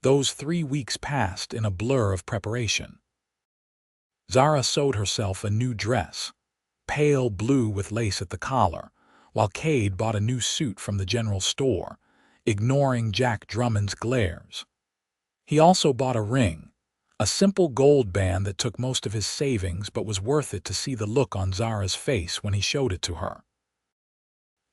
Those 3 weeks passed in a blur of preparation. Zara sewed herself a new dress, pale blue with lace at the collar, while Cade bought a new suit from the general store, ignoring Jack Drummond's glares. He also bought a ring, a simple gold band that took most of his savings but was worth it to see the look on Zara's face when he showed it to her.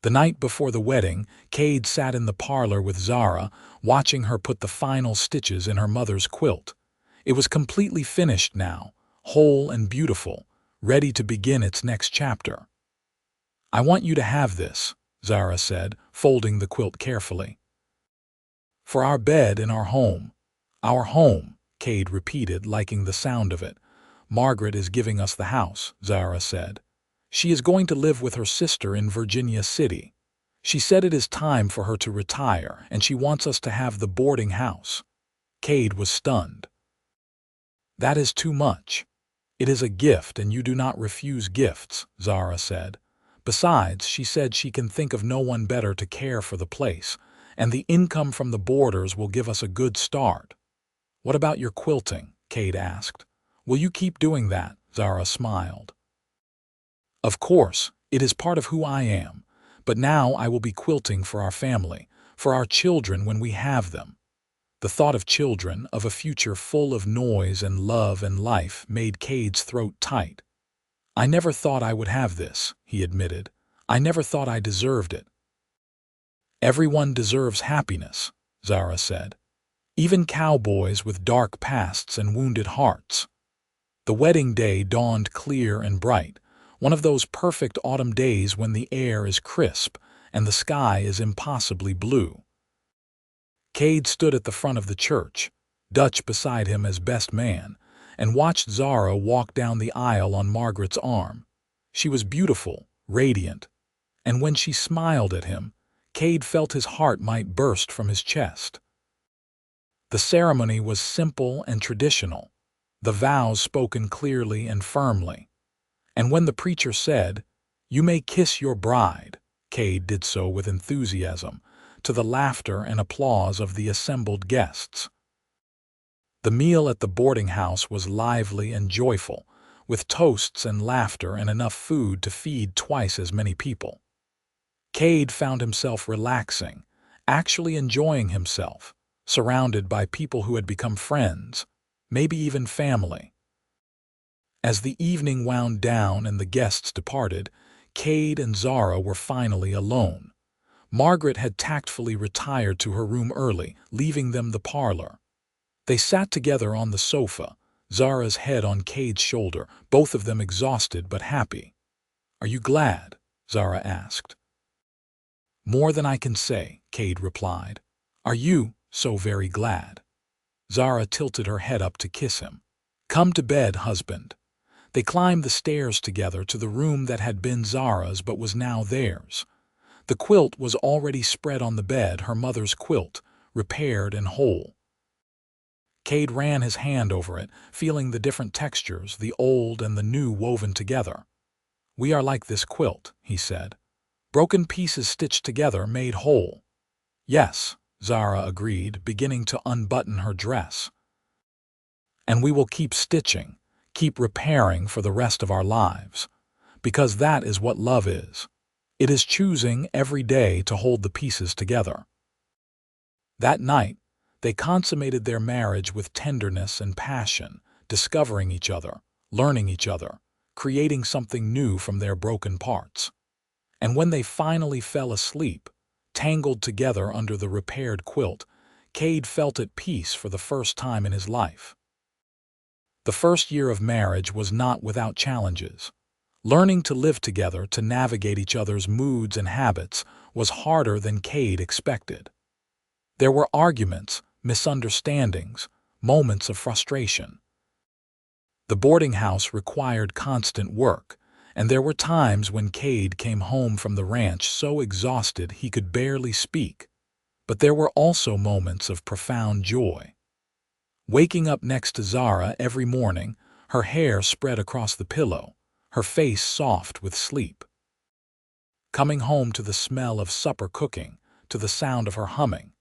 The night before the wedding, Cade sat in the parlor with Zara, watching her put the final stitches in her mother's quilt. It was completely finished now, whole and beautiful, ready to begin its next chapter. "I want you to have this," Zara said, folding the quilt carefully. "For our bed in our home." "Our home," Cade repeated, liking the sound of it. "Margaret is giving us the house," Zara said. "She is going to live with her sister in Virginia City. She said it is time for her to retire, and she wants us to have the boarding house." Cade was stunned. "That is too much." "It is a gift, and you do not refuse gifts," Zara said. "Besides, she said she can think of no one better to care for the place, and the income from the boarders will give us a good start." "What about your quilting?" Cade asked. "Will you keep doing that?" Zara smiled. "Of course, it is part of who I am, but now I will be quilting for our family, for our children when we have them." The thought of children, of a future full of noise and love and life, made Cade's throat tight. "I never thought I would have this," he admitted. "I never thought I deserved it." "Everyone deserves happiness," Zara said. "Even cowboys with dark pasts and wounded hearts." The wedding day dawned clear and bright, one of those perfect autumn days when the air is crisp and the sky is impossibly blue. Cade stood at the front of the church, Dutch beside him as best man, and watched Zara walk down the aisle on Margaret's arm. She was beautiful, radiant, and when she smiled at him, Cade felt his heart might burst from his chest. The ceremony was simple and traditional, the vows spoken clearly and firmly. And when the preacher said, "You may kiss your bride," Cade did so with enthusiasm, to the laughter and applause of the assembled guests. The meal at the boarding house was lively and joyful, with toasts and laughter and enough food to feed twice as many people. Cade found himself relaxing, actually enjoying himself, surrounded by people who had become friends, maybe even family. As the evening wound down and the guests departed, Cade and Zara were finally alone. Margaret had tactfully retired to her room early, leaving them the parlor. They sat together on the sofa, Zara's head on Cade's shoulder, both of them exhausted but happy. "Are you glad?" Zara asked. "More than I can say," Cade replied. "Are you so very glad?" Zara tilted her head up to kiss him. "Come to bed, husband." They climbed the stairs together to the room that had been Zara's but was now theirs. The quilt was already spread on the bed, her mother's quilt, repaired and whole. Cade ran his hand over it, feeling the different textures, the old and the new woven together. "We are like this quilt," he said. "Broken pieces stitched together made whole." "Yes," Zara agreed, beginning to unbutton her dress. "And we will keep stitching, keep repairing for the rest of our lives, because that is what love is. It is choosing every day to hold the pieces together." That night, they consummated their marriage with tenderness and passion, discovering each other, learning each other, creating something new from their broken parts. And when they finally fell asleep, tangled together under the repaired quilt, Cade felt at peace for the first time in his life. The first year of marriage was not without challenges. Learning to live together, to navigate each other's moods and habits, was harder than Cade expected. There were arguments, misunderstandings, moments of frustration. The boarding house required constant work, and there were times when Cade came home from the ranch so exhausted he could barely speak. But there were also moments of profound joy. Waking up next to Zara every morning, her hair spread across the pillow, her face soft with sleep. Coming home to the smell of supper cooking, to the sound of her humming.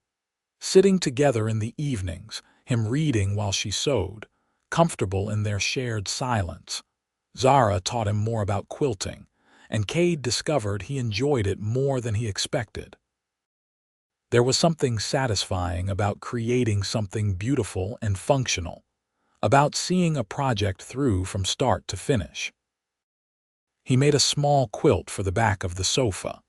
Sitting together in the evenings, him reading while she sewed, comfortable in their shared silence. Zara taught him more about quilting, and Cade discovered he enjoyed it more than he expected. There was something satisfying about creating something beautiful and functional, about seeing a project through from start to finish. He made a small quilt for the back of the sofa,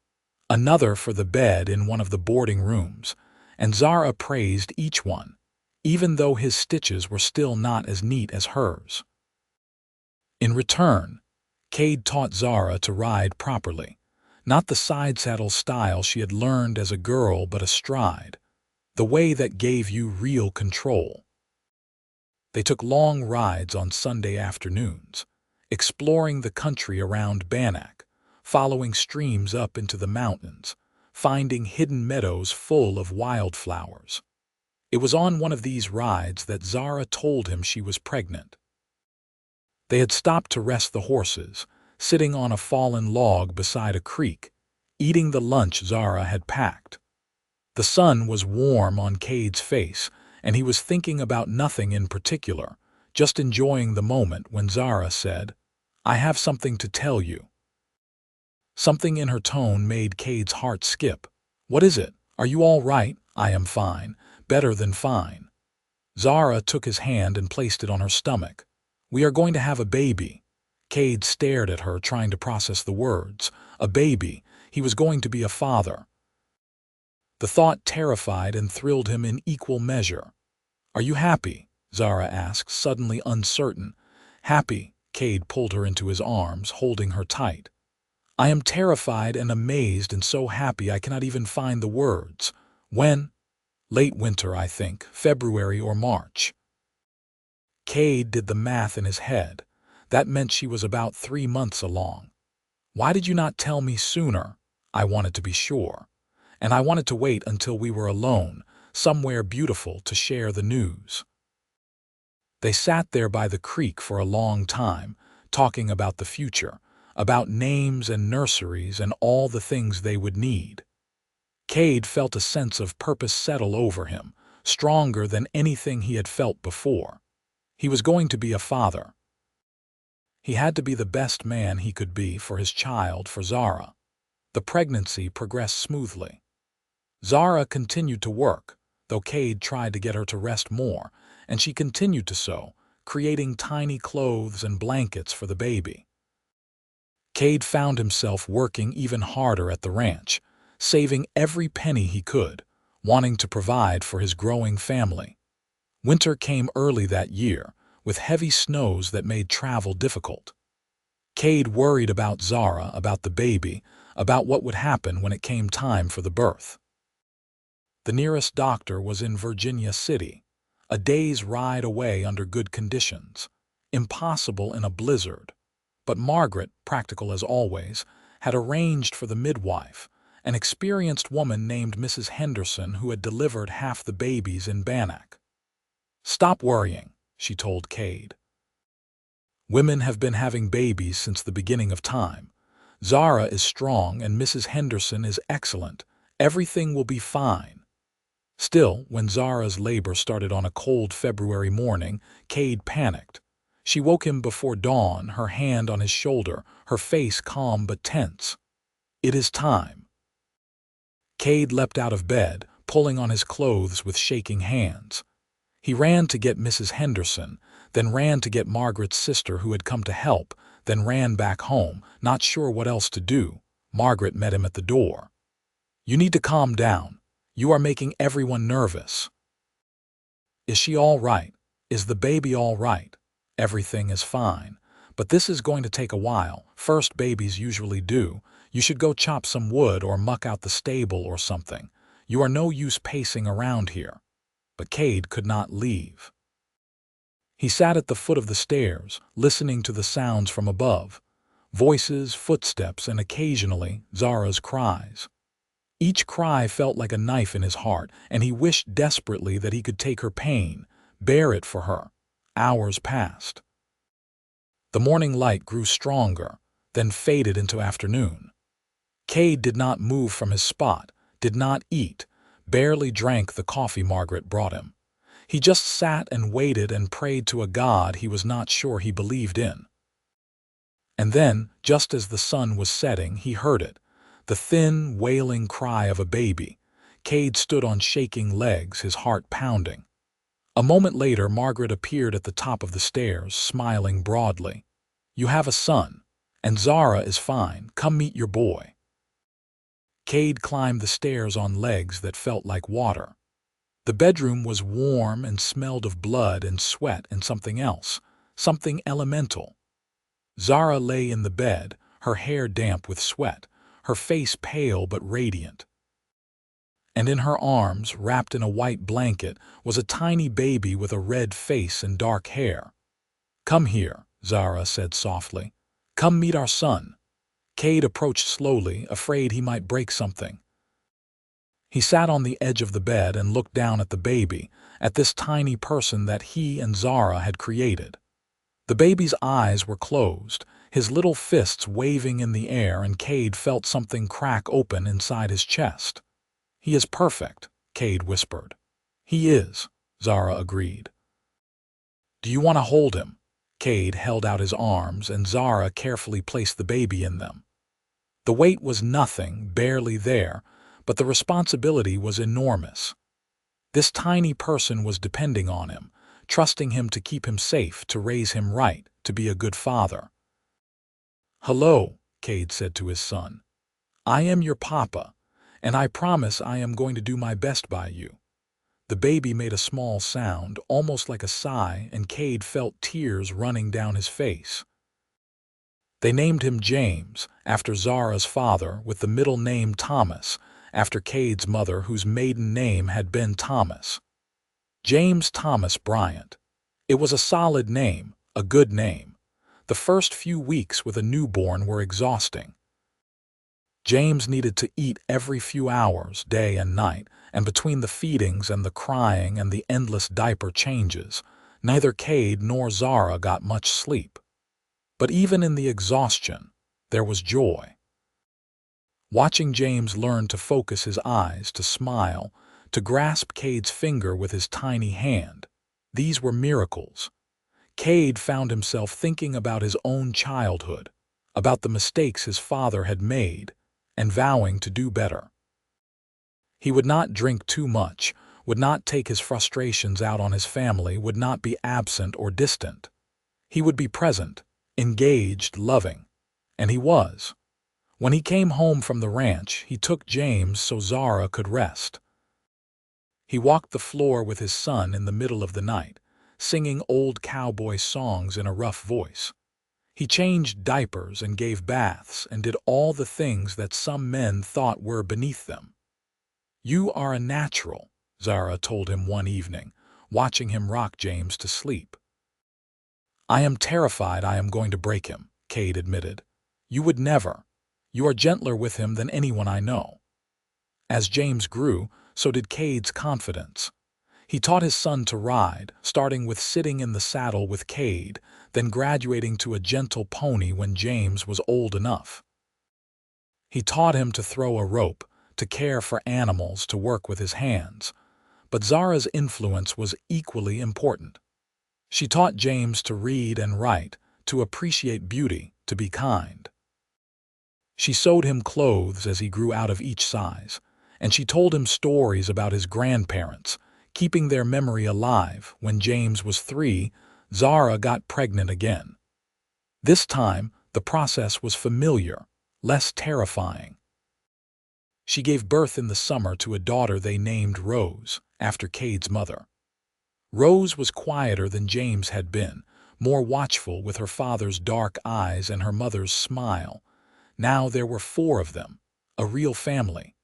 another for the bed in one of the boarding rooms, and Zara praised each one, even though his stitches were still not as neat as hers. In return, Cade taught Zara to ride properly, not the side saddle style she had learned as a girl, but astride, the way that gave you real control. They took long rides on Sunday afternoons, exploring the country around Bannack, following streams up into the mountains, finding hidden meadows full of wildflowers. It was on one of these rides that Zara told him she was pregnant. They had stopped to rest the horses, sitting on a fallen log beside a creek, eating the lunch Zara had packed. The sun was warm on Cade's face, and he was thinking about nothing in particular, just enjoying the moment when Zara said, "I have something to tell you." Something in her tone made Cade's heart skip. "What is it? Are you all right?" "I am fine, better than fine." Zara took his hand and placed it on her stomach. "We are going to have a baby." Cade stared at her, trying to process the words. A baby. He was going to be a father. The thought terrified and thrilled him in equal measure. "Are you happy?" Zara asked, suddenly uncertain. "Happy." Cade pulled her into his arms, holding her tight. "I am terrified and amazed and so happy I cannot even find the words." "When?" "Late winter, I think, February or March." Cade did the math in his head. That meant she was about 3 months along. "Why did you not tell me sooner?" "I wanted to be sure. And I wanted to wait until we were alone, somewhere beautiful, to share the news." They sat there by the creek for a long time, talking about the future, about names and nurseries and all the things they would need. Cade felt a sense of purpose settle over him, stronger than anything he had felt before. He was going to be a father. He had to be the best man he could be for his child, for Zara. The pregnancy progressed smoothly. Zara continued to work, though Cade tried to get her to rest more, and she continued to sew, creating tiny clothes and blankets for the baby. Cade found himself working even harder at the ranch, saving every penny he could, wanting to provide for his growing family. Winter came early that year, with heavy snows that made travel difficult. Cade worried about Zara, about the baby, about what would happen when it came time for the birth. The nearest doctor was in Virginia City, a day's ride away under good conditions. Impossible in a blizzard. But Margaret, practical as always, had arranged for the midwife, an experienced woman named Mrs. Henderson who had delivered half the babies in Bannack. "Stop worrying," she told Cade. "Women have been having babies since the beginning of time. Zara is strong and Mrs. Henderson is excellent. Everything will be fine." Still, when Zara's labor started on a cold February morning, Cade panicked. She woke him before dawn, her hand on his shoulder, her face calm but tense. "It is time." Cade leapt out of bed, pulling on his clothes with shaking hands. He ran to get Mrs. Henderson, then ran to get Margaret's sister who had come to help, then ran back home, not sure what else to do. Margaret met him at the door. "You need to calm down. You are making everyone nervous." "Is she all right? Is the baby all right?" "Everything is fine. But this is going to take a while. First babies usually do. You should go chop some wood or muck out the stable or something. You are no use pacing around here." But Cade could not leave. He sat at the foot of the stairs, listening to the sounds from above. Voices, footsteps, and occasionally Zara's cries. Each cry felt like a knife in his heart, and he wished desperately that he could take her pain, bear it for her. Hours passed. The morning light grew stronger, then faded into afternoon. Cade did not move from his spot, did not eat, barely drank the coffee Margaret brought him. He just sat and waited and prayed to a God he was not sure he believed in. And then, just as the sun was setting, he heard it, the thin, wailing cry of a baby. Cade stood on shaking legs, his heart pounding. A moment later, Margaret appeared at the top of the stairs, smiling broadly. "You have a son, and Zara is fine. Come meet your boy." Cade climbed the stairs on legs that felt like water. The bedroom was warm and smelled of blood and sweat and something else, something elemental. Zara lay in the bed, her hair damp with sweat, her face pale but radiant. And in her arms, wrapped in a white blanket, was a tiny baby with a red face and dark hair. "Come here," Zara said softly. "Come meet our son." Cade approached slowly, afraid he might break something. He sat on the edge of the bed and looked down at the baby, at this tiny person that he and Zara had created. The baby's eyes were closed, his little fists waving in the air, and Cade felt something crack open inside his chest. "He is perfect," Cade whispered. "He is," Zara agreed. "Do you want to hold him?" Cade held out his arms, and Zara carefully placed the baby in them. The weight was nothing, barely there, but the responsibility was enormous. This tiny person was depending on him, trusting him to keep him safe, to raise him right, to be a good father. "Hello," Cade said to his son. "I am your papa, and I promise I am going to do my best by you." The baby made a small sound, almost like a sigh, and Cade felt tears running down his face. They named him James, after Zara's father, with the middle name Thomas, after Cade's mother, whose maiden name had been Thomas. James Thomas Bryant. It was a solid name, a good name. The first few weeks with a newborn were exhausting. James needed to eat every few hours, day and night, and between the feedings and the crying and the endless diaper changes, neither Cade nor Zara got much sleep. But even in the exhaustion, there was joy. Watching James learn to focus his eyes, to smile, to grasp Cade's finger with his tiny hand, these were miracles. Cade found himself thinking about his own childhood, about the mistakes his father had made, and vowing to do better. He would not drink too much, would not take his frustrations out on his family, would not be absent or distant. He would be present, engaged, loving. And he was. When he came home from the ranch, he took James so Zara could rest. He walked the floor with his son in the middle of the night, singing old cowboy songs in a rough voice. He changed diapers and gave baths and did all the things that some men thought were beneath them. "You are a natural," Zara told him one evening, watching him rock James to sleep. "I am terrified I am going to break him," Cade admitted. "You would never. You are gentler with him than anyone I know." As James grew, so did Cade's confidence. He taught his son to ride, starting with sitting in the saddle with Cade, then graduating to a gentle pony when James was old enough. He taught him to throw a rope, to care for animals, to work with his hands. But Zara's influence was equally important. She taught James to read and write, to appreciate beauty, to be kind. She sewed him clothes as he grew out of each size, and she told him stories about his grandparents, keeping their memory alive. When James was 3, Zara got pregnant again. This time, the process was familiar, less terrifying. She gave birth in the summer to a daughter they named Rose, after Cade's mother. Rose was quieter than James had been, more watchful, with her father's dark eyes and her mother's smile. Now there were 4 of them, a real family.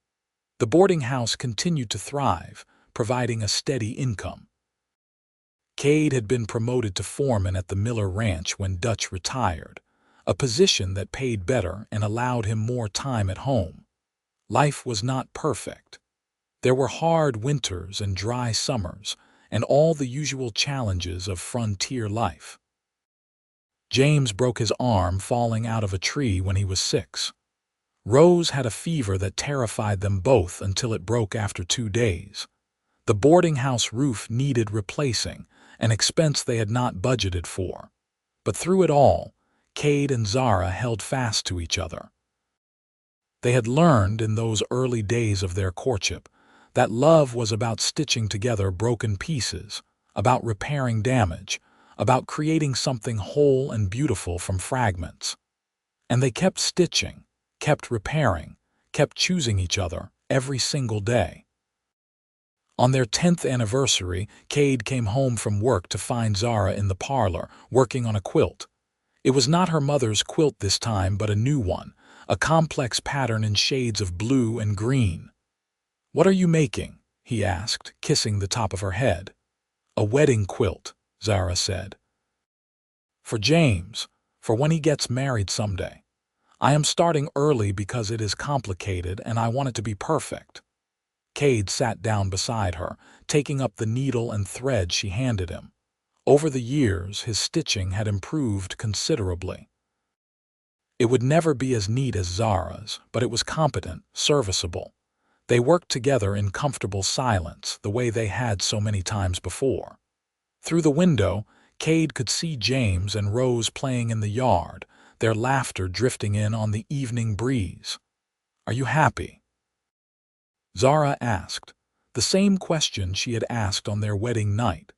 The boarding house continued to thrive, providing a steady income. Cade had been promoted to foreman at the Miller Ranch when Dutch retired, a position that paid better and allowed him more time at home. Life was not perfect. There were hard winters and dry summers, and all the usual challenges of frontier life. James broke his arm falling out of a tree when he was 6. Rose had a fever that terrified them both until it broke after 2 days. The boarding house roof needed replacing, an expense they had not budgeted for. But through it all, Cade and Zara held fast to each other. They had learned in those early days of their courtship that love was about stitching together broken pieces, about repairing damage, about creating something whole and beautiful from fragments. And they kept stitching, kept repairing, kept choosing each other every single day. On their 10th anniversary, Cade came home from work to find Zara in the parlor, working on a quilt. It was not her mother's quilt this time, but a new one, a complex pattern in shades of blue and green. "What are you making?" he asked, kissing the top of her head. "A wedding quilt," Zara said. "For James, for when he gets married someday. I am starting early because it is complicated and I want it to be perfect." Cade sat down beside her, taking up the needle and thread she handed him. Over the years, his stitching had improved considerably. It would never be as neat as Zara's, but it was competent, serviceable. They worked together in comfortable silence, the way they had so many times before. Through the window, Cade could see James and Rose playing in the yard, their laughter drifting in on the evening breeze. "Are you happy?" Zara asked, the same question she had asked on their wedding night.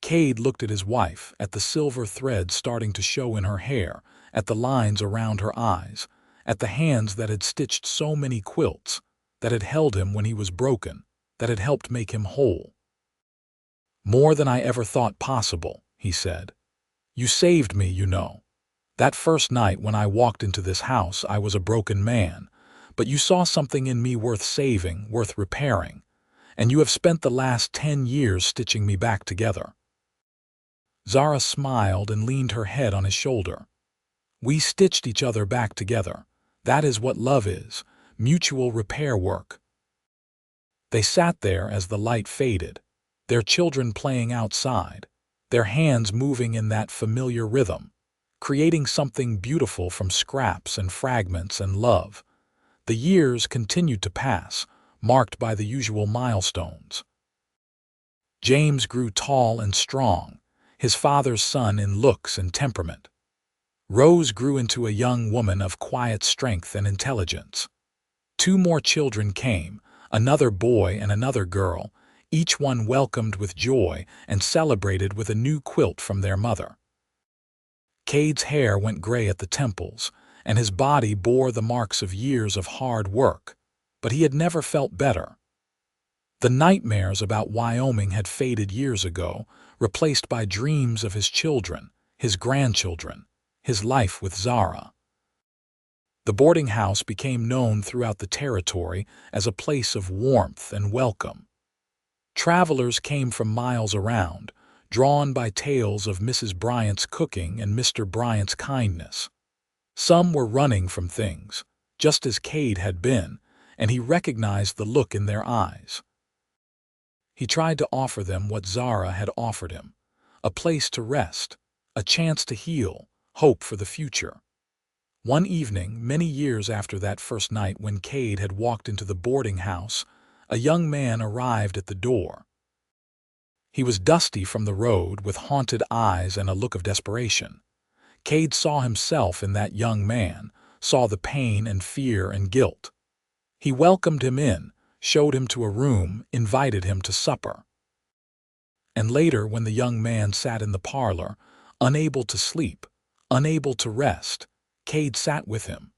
Cade looked at his wife, at the silver thread starting to show in her hair, at the lines around her eyes, at the hands that had stitched so many quilts, that had held him when he was broken, that had helped make him whole. "More than I ever thought possible," he said. "You saved me, you know. That first night when I walked into this house, I was a broken man, but you saw something in me worth saving, worth repairing, and you have spent the last 10 years stitching me back together." Zara smiled and leaned her head on his shoulder. "We stitched each other back together. That is what love is, mutual repair work." They sat there as the light faded, their children playing outside, their hands moving in that familiar rhythm, creating something beautiful from scraps and fragments and love. The years continued to pass, marked by the usual milestones. James grew tall and strong, his father's son in looks and temperament. Rose grew into a young woman of quiet strength and intelligence. 2 more children came, another boy and another girl, each one welcomed with joy and celebrated with a new quilt from their mother. Cade's hair went gray at the temples, and his body bore the marks of years of hard work, but he had never felt better. The nightmares about Wyoming had faded years ago, replaced by dreams of his children, his grandchildren, his life with Zara. The boarding house became known throughout the territory as a place of warmth and welcome. Travelers came from miles around, drawn by tales of Mrs. Bryant's cooking and Mr. Bryant's kindness. Some were running from things, just as Cade had been, and he recognized the look in their eyes. He tried to offer them what Zara had offered him, a place to rest, a chance to heal, hope for the future. One evening, many years after that first night when Cade had walked into the boarding house, a young man arrived at the door. He was dusty from the road, with haunted eyes and a look of desperation. Cade saw himself in that young man, saw the pain and fear and guilt. He welcomed him in, showed him to a room, invited him to supper. And later, when the young man sat in the parlor, unable to sleep, unable to rest, Cade sat with him.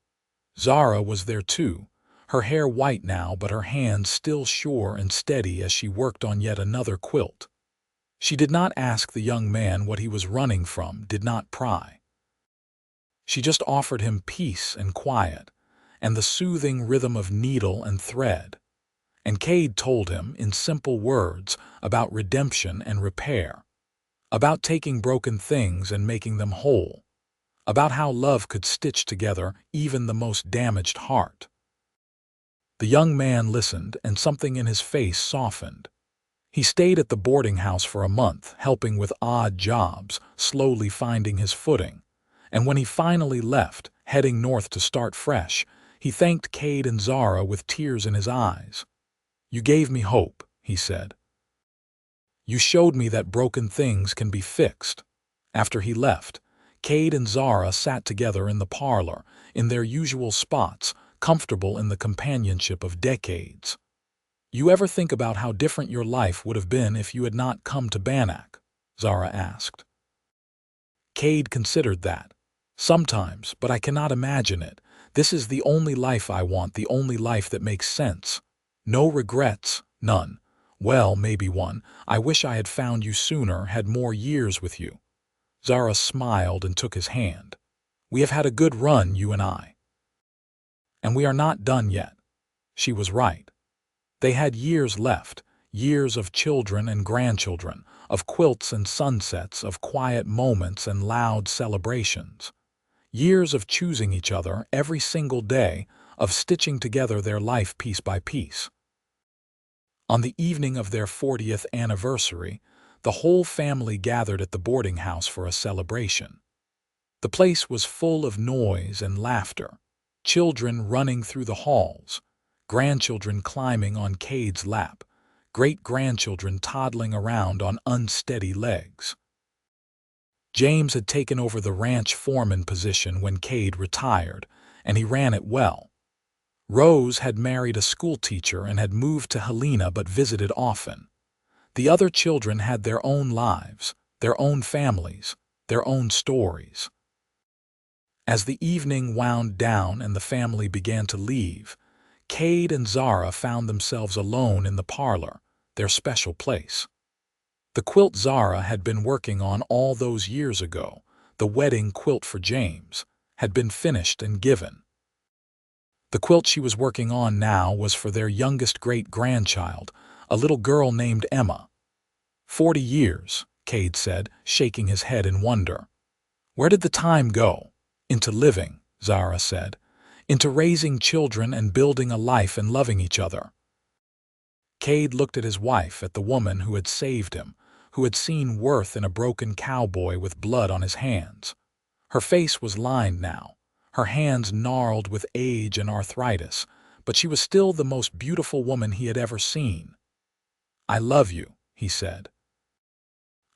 Zara was there too, her hair white now but her hands still sure and steady as she worked on yet another quilt. She did not ask the young man what he was running from, did not pry. She just offered him peace and quiet, and the soothing rhythm of needle and thread. and Cade told him, in simple words, about redemption and repair, about taking broken things and making them whole, about how love could stitch together even the most damaged heart. The young man listened, and something in his face softened. He stayed at the boarding house for a month, helping with odd jobs, slowly finding his footing. And when he finally left, heading north to start fresh, he thanked Cade and Zara with tears in his eyes. "You gave me hope," he said. "You showed me that broken things can be fixed." After he left, Cade and Zara sat together in the parlor, in their usual spots, comfortable in the companionship of decades. "You ever think about how different your life would have been if you had not come to Bannack?" Zara asked. Cade considered that. "Sometimes, but I cannot imagine it. This is the only life I want, the only life that makes sense. No regrets, none. Well, maybe one. I wish I had found you sooner, had more years with you." Zara smiled and took his hand. "We have had a good run, you and I. And we are not done yet." She was right. They had years left, years of children and grandchildren, of quilts and sunsets, of quiet moments and loud celebrations. Years of choosing each other every single day, of stitching together their life piece by piece. On the evening of their 40th anniversary, the whole family gathered at the boarding house for a celebration. The place was full of noise and laughter, children running through the halls, grandchildren climbing on Cade's lap, great-grandchildren toddling around on unsteady legs. James had taken over the ranch foreman position when Cade retired, and he ran it well. Rose had married a schoolteacher and had moved to Helena but visited often. The other children had their own lives, their own families, their own stories. As the evening wound down and the family began to leave, Cade and Zara found themselves alone in the parlor, their special place. The quilt Zara had been working on all those years ago, the wedding quilt for James, had been finished and given. The quilt she was working on now was for their youngest great-grandchild, a little girl named Emma. 40 years, Cade said, shaking his head in wonder. "Where did the time go?" "Into living," Zara said. "Into raising children and building a life and loving each other." Cade looked at his wife, at the woman who had saved him, who had seen worth in a broken cowboy with blood on his hands. Her face was lined now, her hands gnarled with age and arthritis, but she was still the most beautiful woman he had ever seen. "I love you," he said.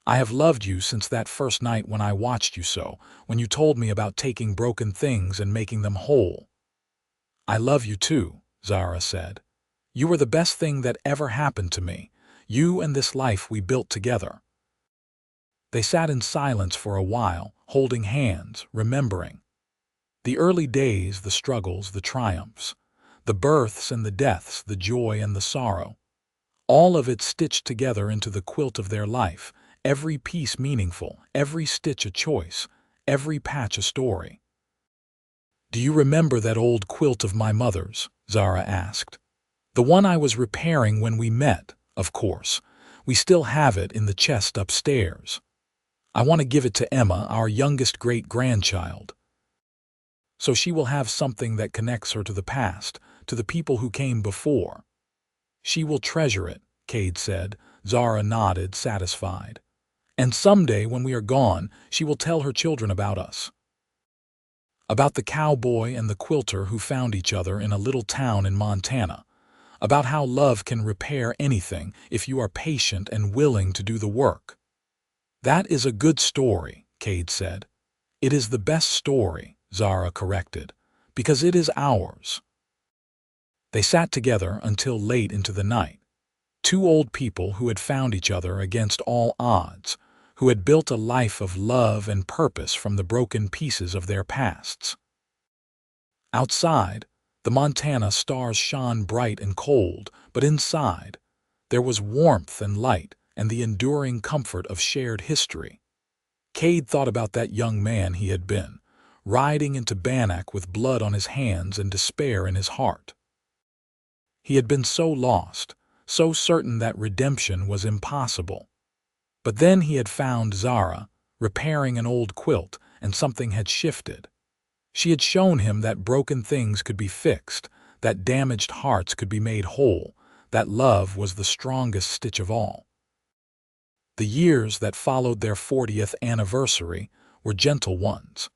"I have loved you since that first night when I watched you so, when you told me about taking broken things and making them whole." "I love you too," Zara said. "You were the best thing that ever happened to me, you and this life we built together." They sat in silence for a while, holding hands, remembering. The early days, the struggles, the triumphs, the births and the deaths, the joy and the sorrow. All of it stitched together into the quilt of their life, every piece meaningful, every stitch a choice, every patch a story. "Do you remember that old quilt of my mother's?" Zara asked. "The one I was repairing when we met, of course. We still have it in the chest upstairs. I want to give it to Emma, our youngest great-grandchild. So she will have something that connects her to the past, to the people who came before." "She will treasure it," Cade said. Zara nodded, satisfied. "And someday, when we are gone, she will tell her children about us. About the cowboy and the quilter who found each other in a little town in Montana. About how love can repair anything if you are patient and willing to do the work." "That is a good story," Cade said. "It is the best story," Zara corrected, "because it is ours." They sat together until late into the night. Two old people who had found each other against all odds, who had built a life of love and purpose from the broken pieces of their pasts. Outside, the Montana stars shone bright and cold, but inside, there was warmth and light and the enduring comfort of shared history. Cade thought about that young man he had been, riding into Bannack with blood on his hands and despair in his heart. He had been so lost, so certain that redemption was impossible. But then he had found Zara, repairing an old quilt, and something had shifted. She had shown him that broken things could be fixed, that damaged hearts could be made whole, that love was the strongest stitch of all. The years that followed their 40th anniversary were gentle ones.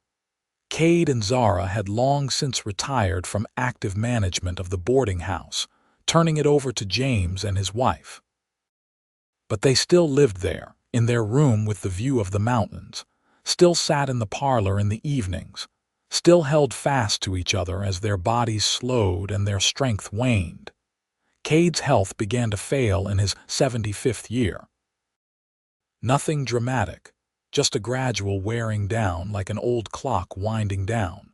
Cade and Zara had long since retired from active management of the boarding house, turning it over to James and his wife. But they still lived there, in their room with the view of the mountains, still sat in the parlor in the evenings, still held fast to each other as their bodies slowed and their strength waned. Cade's health began to fail in his 75th year. Nothing dramatic, just a gradual wearing down like an old clock winding down.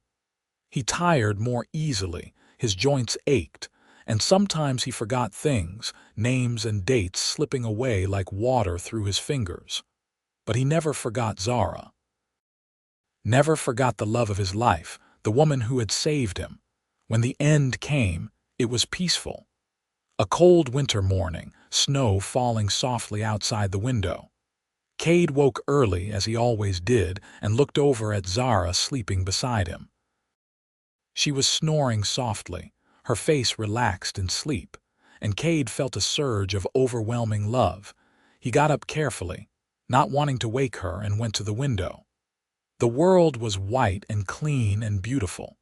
He tired more easily, his joints ached, and sometimes he forgot things, names and dates slipping away like water through his fingers. But he never forgot Zara. Never forgot the love of his life, the woman who had saved him. When the end came, it was peaceful. A cold winter morning, snow falling softly outside the window. Cade woke early, as he always did, and looked over at Zara sleeping beside him. She was snoring softly, her face relaxed in sleep, and Cade felt a surge of overwhelming love. He got up carefully, not wanting to wake her, and went to the window. The world was white and clean and beautiful.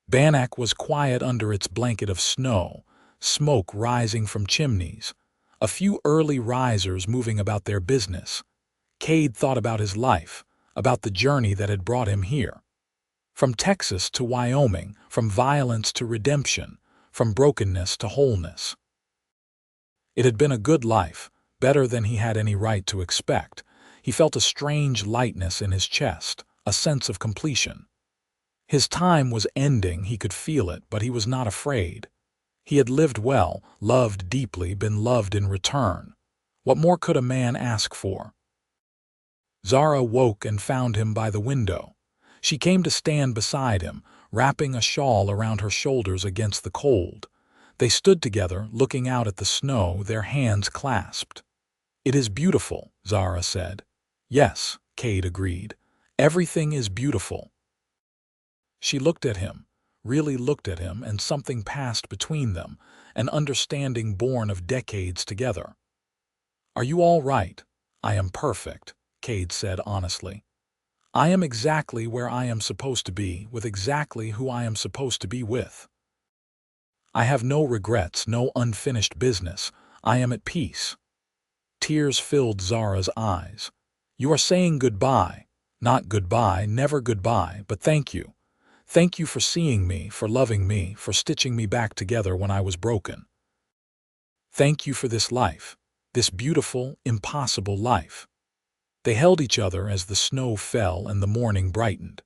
Bannack was quiet under its blanket of snow, smoke rising from chimneys, a few early risers moving about their business. Cade thought about his life, about the journey that had brought him here. From Texas to Wyoming, from violence to redemption, from brokenness to wholeness. It had been a good life, better than he had any right to expect. He felt a strange lightness in his chest, a sense of completion. His time was ending, he could feel it, but he was not afraid. He had lived well, loved deeply, been loved in return. What more could a man ask for? Zara woke and found him by the window. She came to stand beside him, wrapping a shawl around her shoulders against the cold. They stood together, looking out at the snow, their hands clasped. "It is beautiful," Zara said. "Yes," Cade agreed. "Everything is beautiful." She looked at him, really looked at him, and something passed between them, an understanding born of decades together. "Are you all right?" "I am perfect," Cade said honestly. "I am exactly where I am supposed to be, with exactly who I am supposed to be with. I have no regrets, no unfinished business. I am at peace." Tears filled Zara's eyes. "You are saying goodbye. Not goodbye, never goodbye, but thank you. Thank you for seeing me, for loving me, for stitching me back together when I was broken. Thank you for this life, this beautiful, impossible life." They held each other as the snow fell and the morning brightened.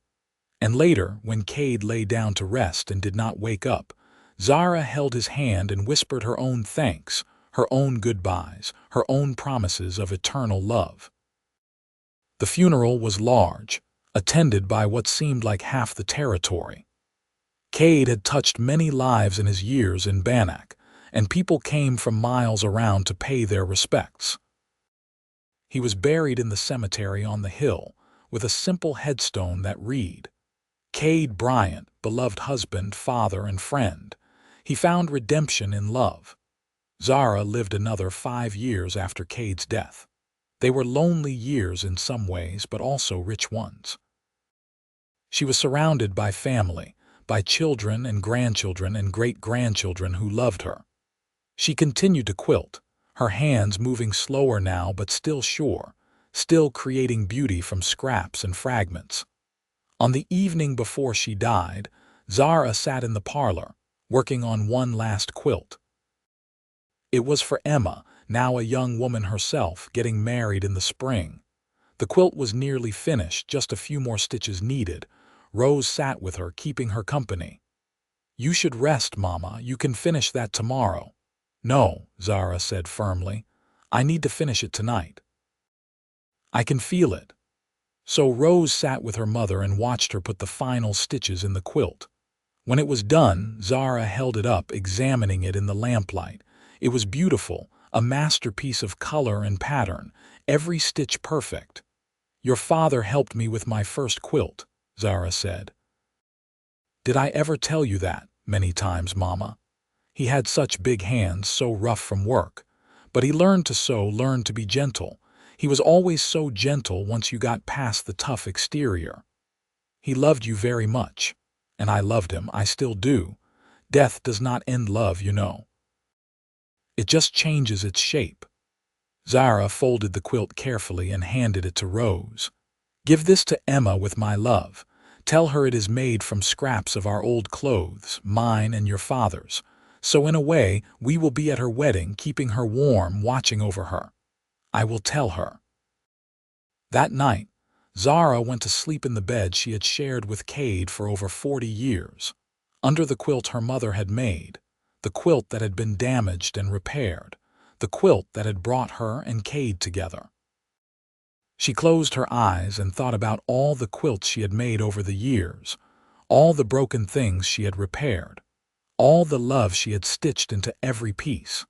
And later, when Cade lay down to rest and did not wake up, Zara held his hand and whispered her own thanks, her own goodbyes, her own promises of eternal love. The funeral was large, attended by what seemed like half the territory. Cade had touched many lives in his years in Bannack, and people came from miles around to pay their respects. He was buried in the cemetery on the hill, with a simple headstone that read, "Cade Bryant, beloved husband, father, and friend. He found redemption in love." Zara lived another 5 years after Cade's death. They were lonely years in some ways, but also rich ones. She was surrounded by family, by children and grandchildren and great-grandchildren who loved her. She continued to quilt, her hands moving slower now but still sure, still creating beauty from scraps and fragments. On the evening before she died, Zara sat in the parlor, working on one last quilt. It was for Emma, now a young woman herself, getting married in the spring. The quilt was nearly finished, just a few more stitches needed. Rose sat with her, keeping her company. "You should rest, Mama. You can finish that tomorrow." "No," Zara said firmly. "I need to finish it tonight. I can feel it." So Rose sat with her mother and watched her put the final stitches in the quilt. When it was done, Zara held it up, examining it in the lamplight. It was beautiful, a masterpiece of color and pattern, every stitch perfect. "Your father helped me with my first quilt," Zara said. "Did I ever tell you that?" "Many times, Mama. He had such big hands, so rough from work. But he learned to sew, learned to be gentle. He was always so gentle once you got past the tough exterior. He loved you very much. And I loved him, I still do. Death does not end love, you know. It just changes its shape." Zara folded the quilt carefully and handed it to Rose. "Give this to Emma with my love. Tell her it is made from scraps of our old clothes, mine and your father's. So in a way, we will be at her wedding, keeping her warm, watching over her. I will tell her." That night, Zara went to sleep in the bed she had shared with Cade for over 40 years, under the quilt her mother had made, the quilt that had been damaged and repaired, the quilt that had brought her and Cade together. She closed her eyes and thought about all the quilts she had made over the years, all the broken things she had repaired, all the love she had stitched into every piece.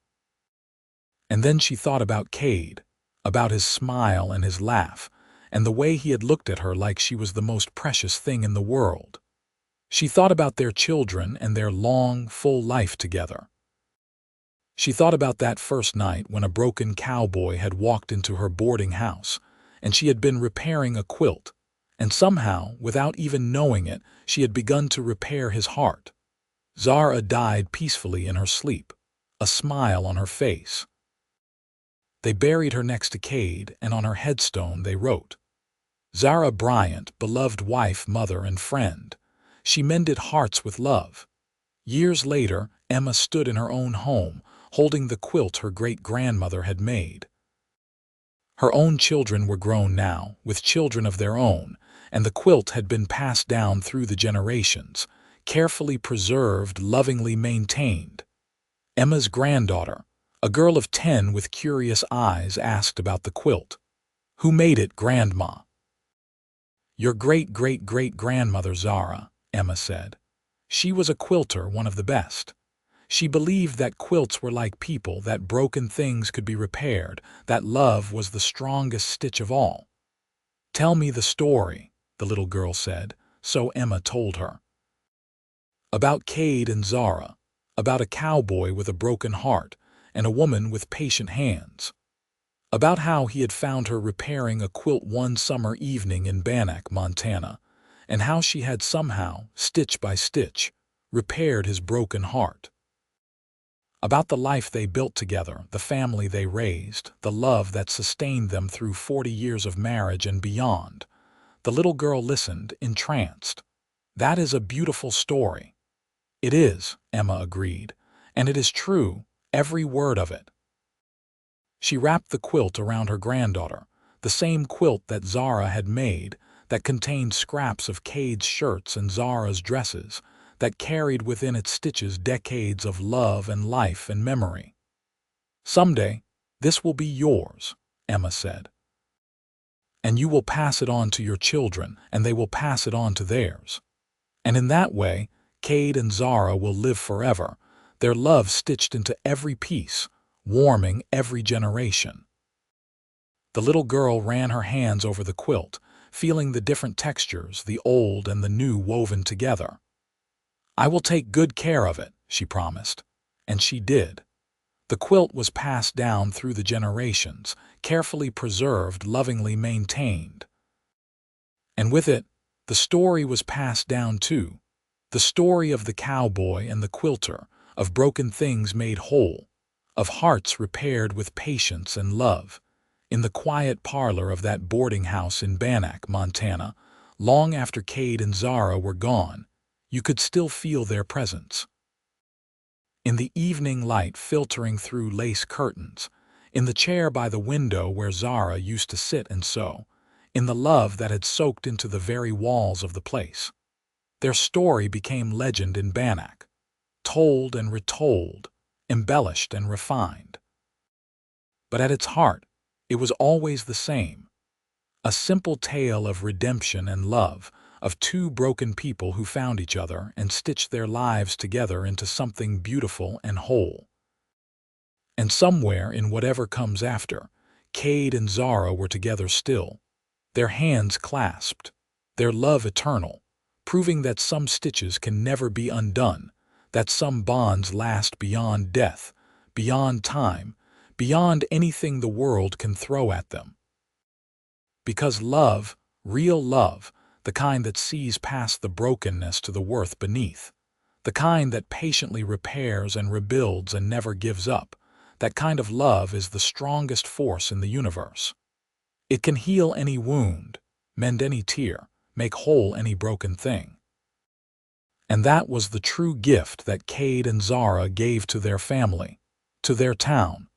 And then she thought about Cade, about his smile and his laugh, and the way he had looked at her like she was the most precious thing in the world. She thought about their children and their long, full life together. She thought about that first night when a broken cowboy had walked into her boarding house, and she had been repairing a quilt, and somehow, without even knowing it, she had begun to repair his heart. Zara died peacefully in her sleep, a smile on her face. They buried her next to Cade, and on her headstone they wrote, "Zara Bryant, beloved wife, mother, and friend. She mended hearts with love." Years later, Emma stood in her own home, holding the quilt her great-grandmother had made. Her own children were grown now, with children of their own, and the quilt had been passed down through the generations, carefully preserved, lovingly maintained. Emma's granddaughter, a girl of 10 with curious eyes, asked about the quilt. "Who made it, Grandma?" "Your great-great-great-grandmother, Zara," Emma said. "She was a quilter, one of the best. She believed that quilts were like people, that broken things could be repaired, that love was the strongest stitch of all." "Tell me the story," the little girl said, so Emma told her. About Cade and Zara, about a cowboy with a broken heart and a woman with patient hands. About how he had found her repairing a quilt one summer evening in Bannack, Montana, and how she had somehow, stitch by stitch, repaired his broken heart. About the life they built together, the family they raised, the love that sustained them through 40 years of marriage and beyond. The little girl listened, entranced. "That is a beautiful story." "It is," Emma agreed, "and it is true, every word of it." She wrapped the quilt around her granddaughter, the same quilt that Zara had made, that contained scraps of Cade's shirts and Zara's dresses, that carried within its stitches decades of love and life and memory. "Someday, this will be yours," Emma said. "And you will pass it on to your children, and they will pass it on to theirs. And in that way, Cade and Zara will live forever, their love stitched into every piece, warming every generation." The little girl ran her hands over the quilt, feeling the different textures, the old and the new woven together. "I will take good care of it," she promised. And she did. The quilt was passed down through the generations, carefully preserved, lovingly maintained. And with it, the story was passed down too. The story of the cowboy and the quilter, of broken things made whole, of hearts repaired with patience and love. In the quiet parlor of that boarding house in Bannack, Montana, long after Cade and Zara were gone, you could still feel their presence. In the evening light filtering through lace curtains, in the chair by the window where Zara used to sit and sew, in the love that had soaked into the very walls of the place. Their story became legend in Bannack, told and retold, embellished and refined. But at its heart, it was always the same. A simple tale of redemption and love, of two broken people who found each other and stitched their lives together into something beautiful and whole. And somewhere in whatever comes after, Cade and Zara were together still, their hands clasped, their love eternal, proving that some stitches can never be undone, that some bonds last beyond death, beyond time, beyond anything the world can throw at them. Because love, real love, the kind that sees past the brokenness to the worth beneath, the kind that patiently repairs and rebuilds and never gives up, that kind of love is the strongest force in the universe. It can heal any wound, mend any tear, make whole any broken thing. And that was the true gift that Cade and Zara gave to their family, to their town,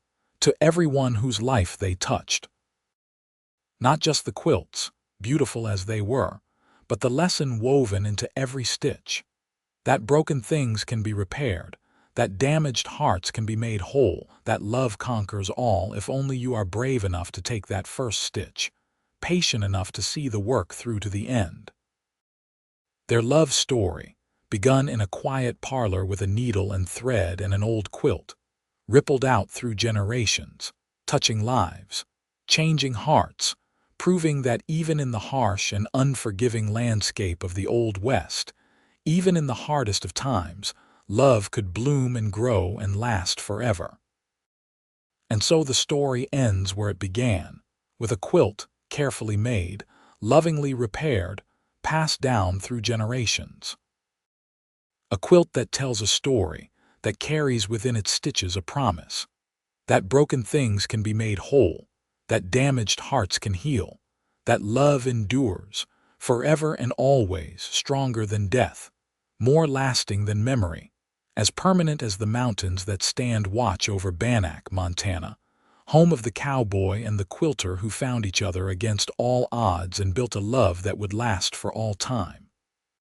to everyone whose life they touched. Not just the quilts, beautiful as they were, but the lesson woven into every stitch. That broken things can be repaired, that damaged hearts can be made whole, that love conquers all if only you are brave enough to take that first stitch, patient enough to see the work through to the end. Their love story, begun in a quiet parlor with a needle and thread and an old quilt, rippled out through generations, touching lives, changing hearts, proving that even in the harsh and unforgiving landscape of the Old West, even in the hardest of times, love could bloom and grow and last forever. And so the story ends where it began, with a quilt carefully made, lovingly repaired, passed down through generations. A quilt that tells a story, that carries within its stitches a promise, that broken things can be made whole, that damaged hearts can heal, that love endures, forever and always, stronger than death, more lasting than memory, as permanent as the mountains that stand watch over Bannack, Montana, home of the cowboy and the quilter who found each other against all odds and built a love that would last for all time.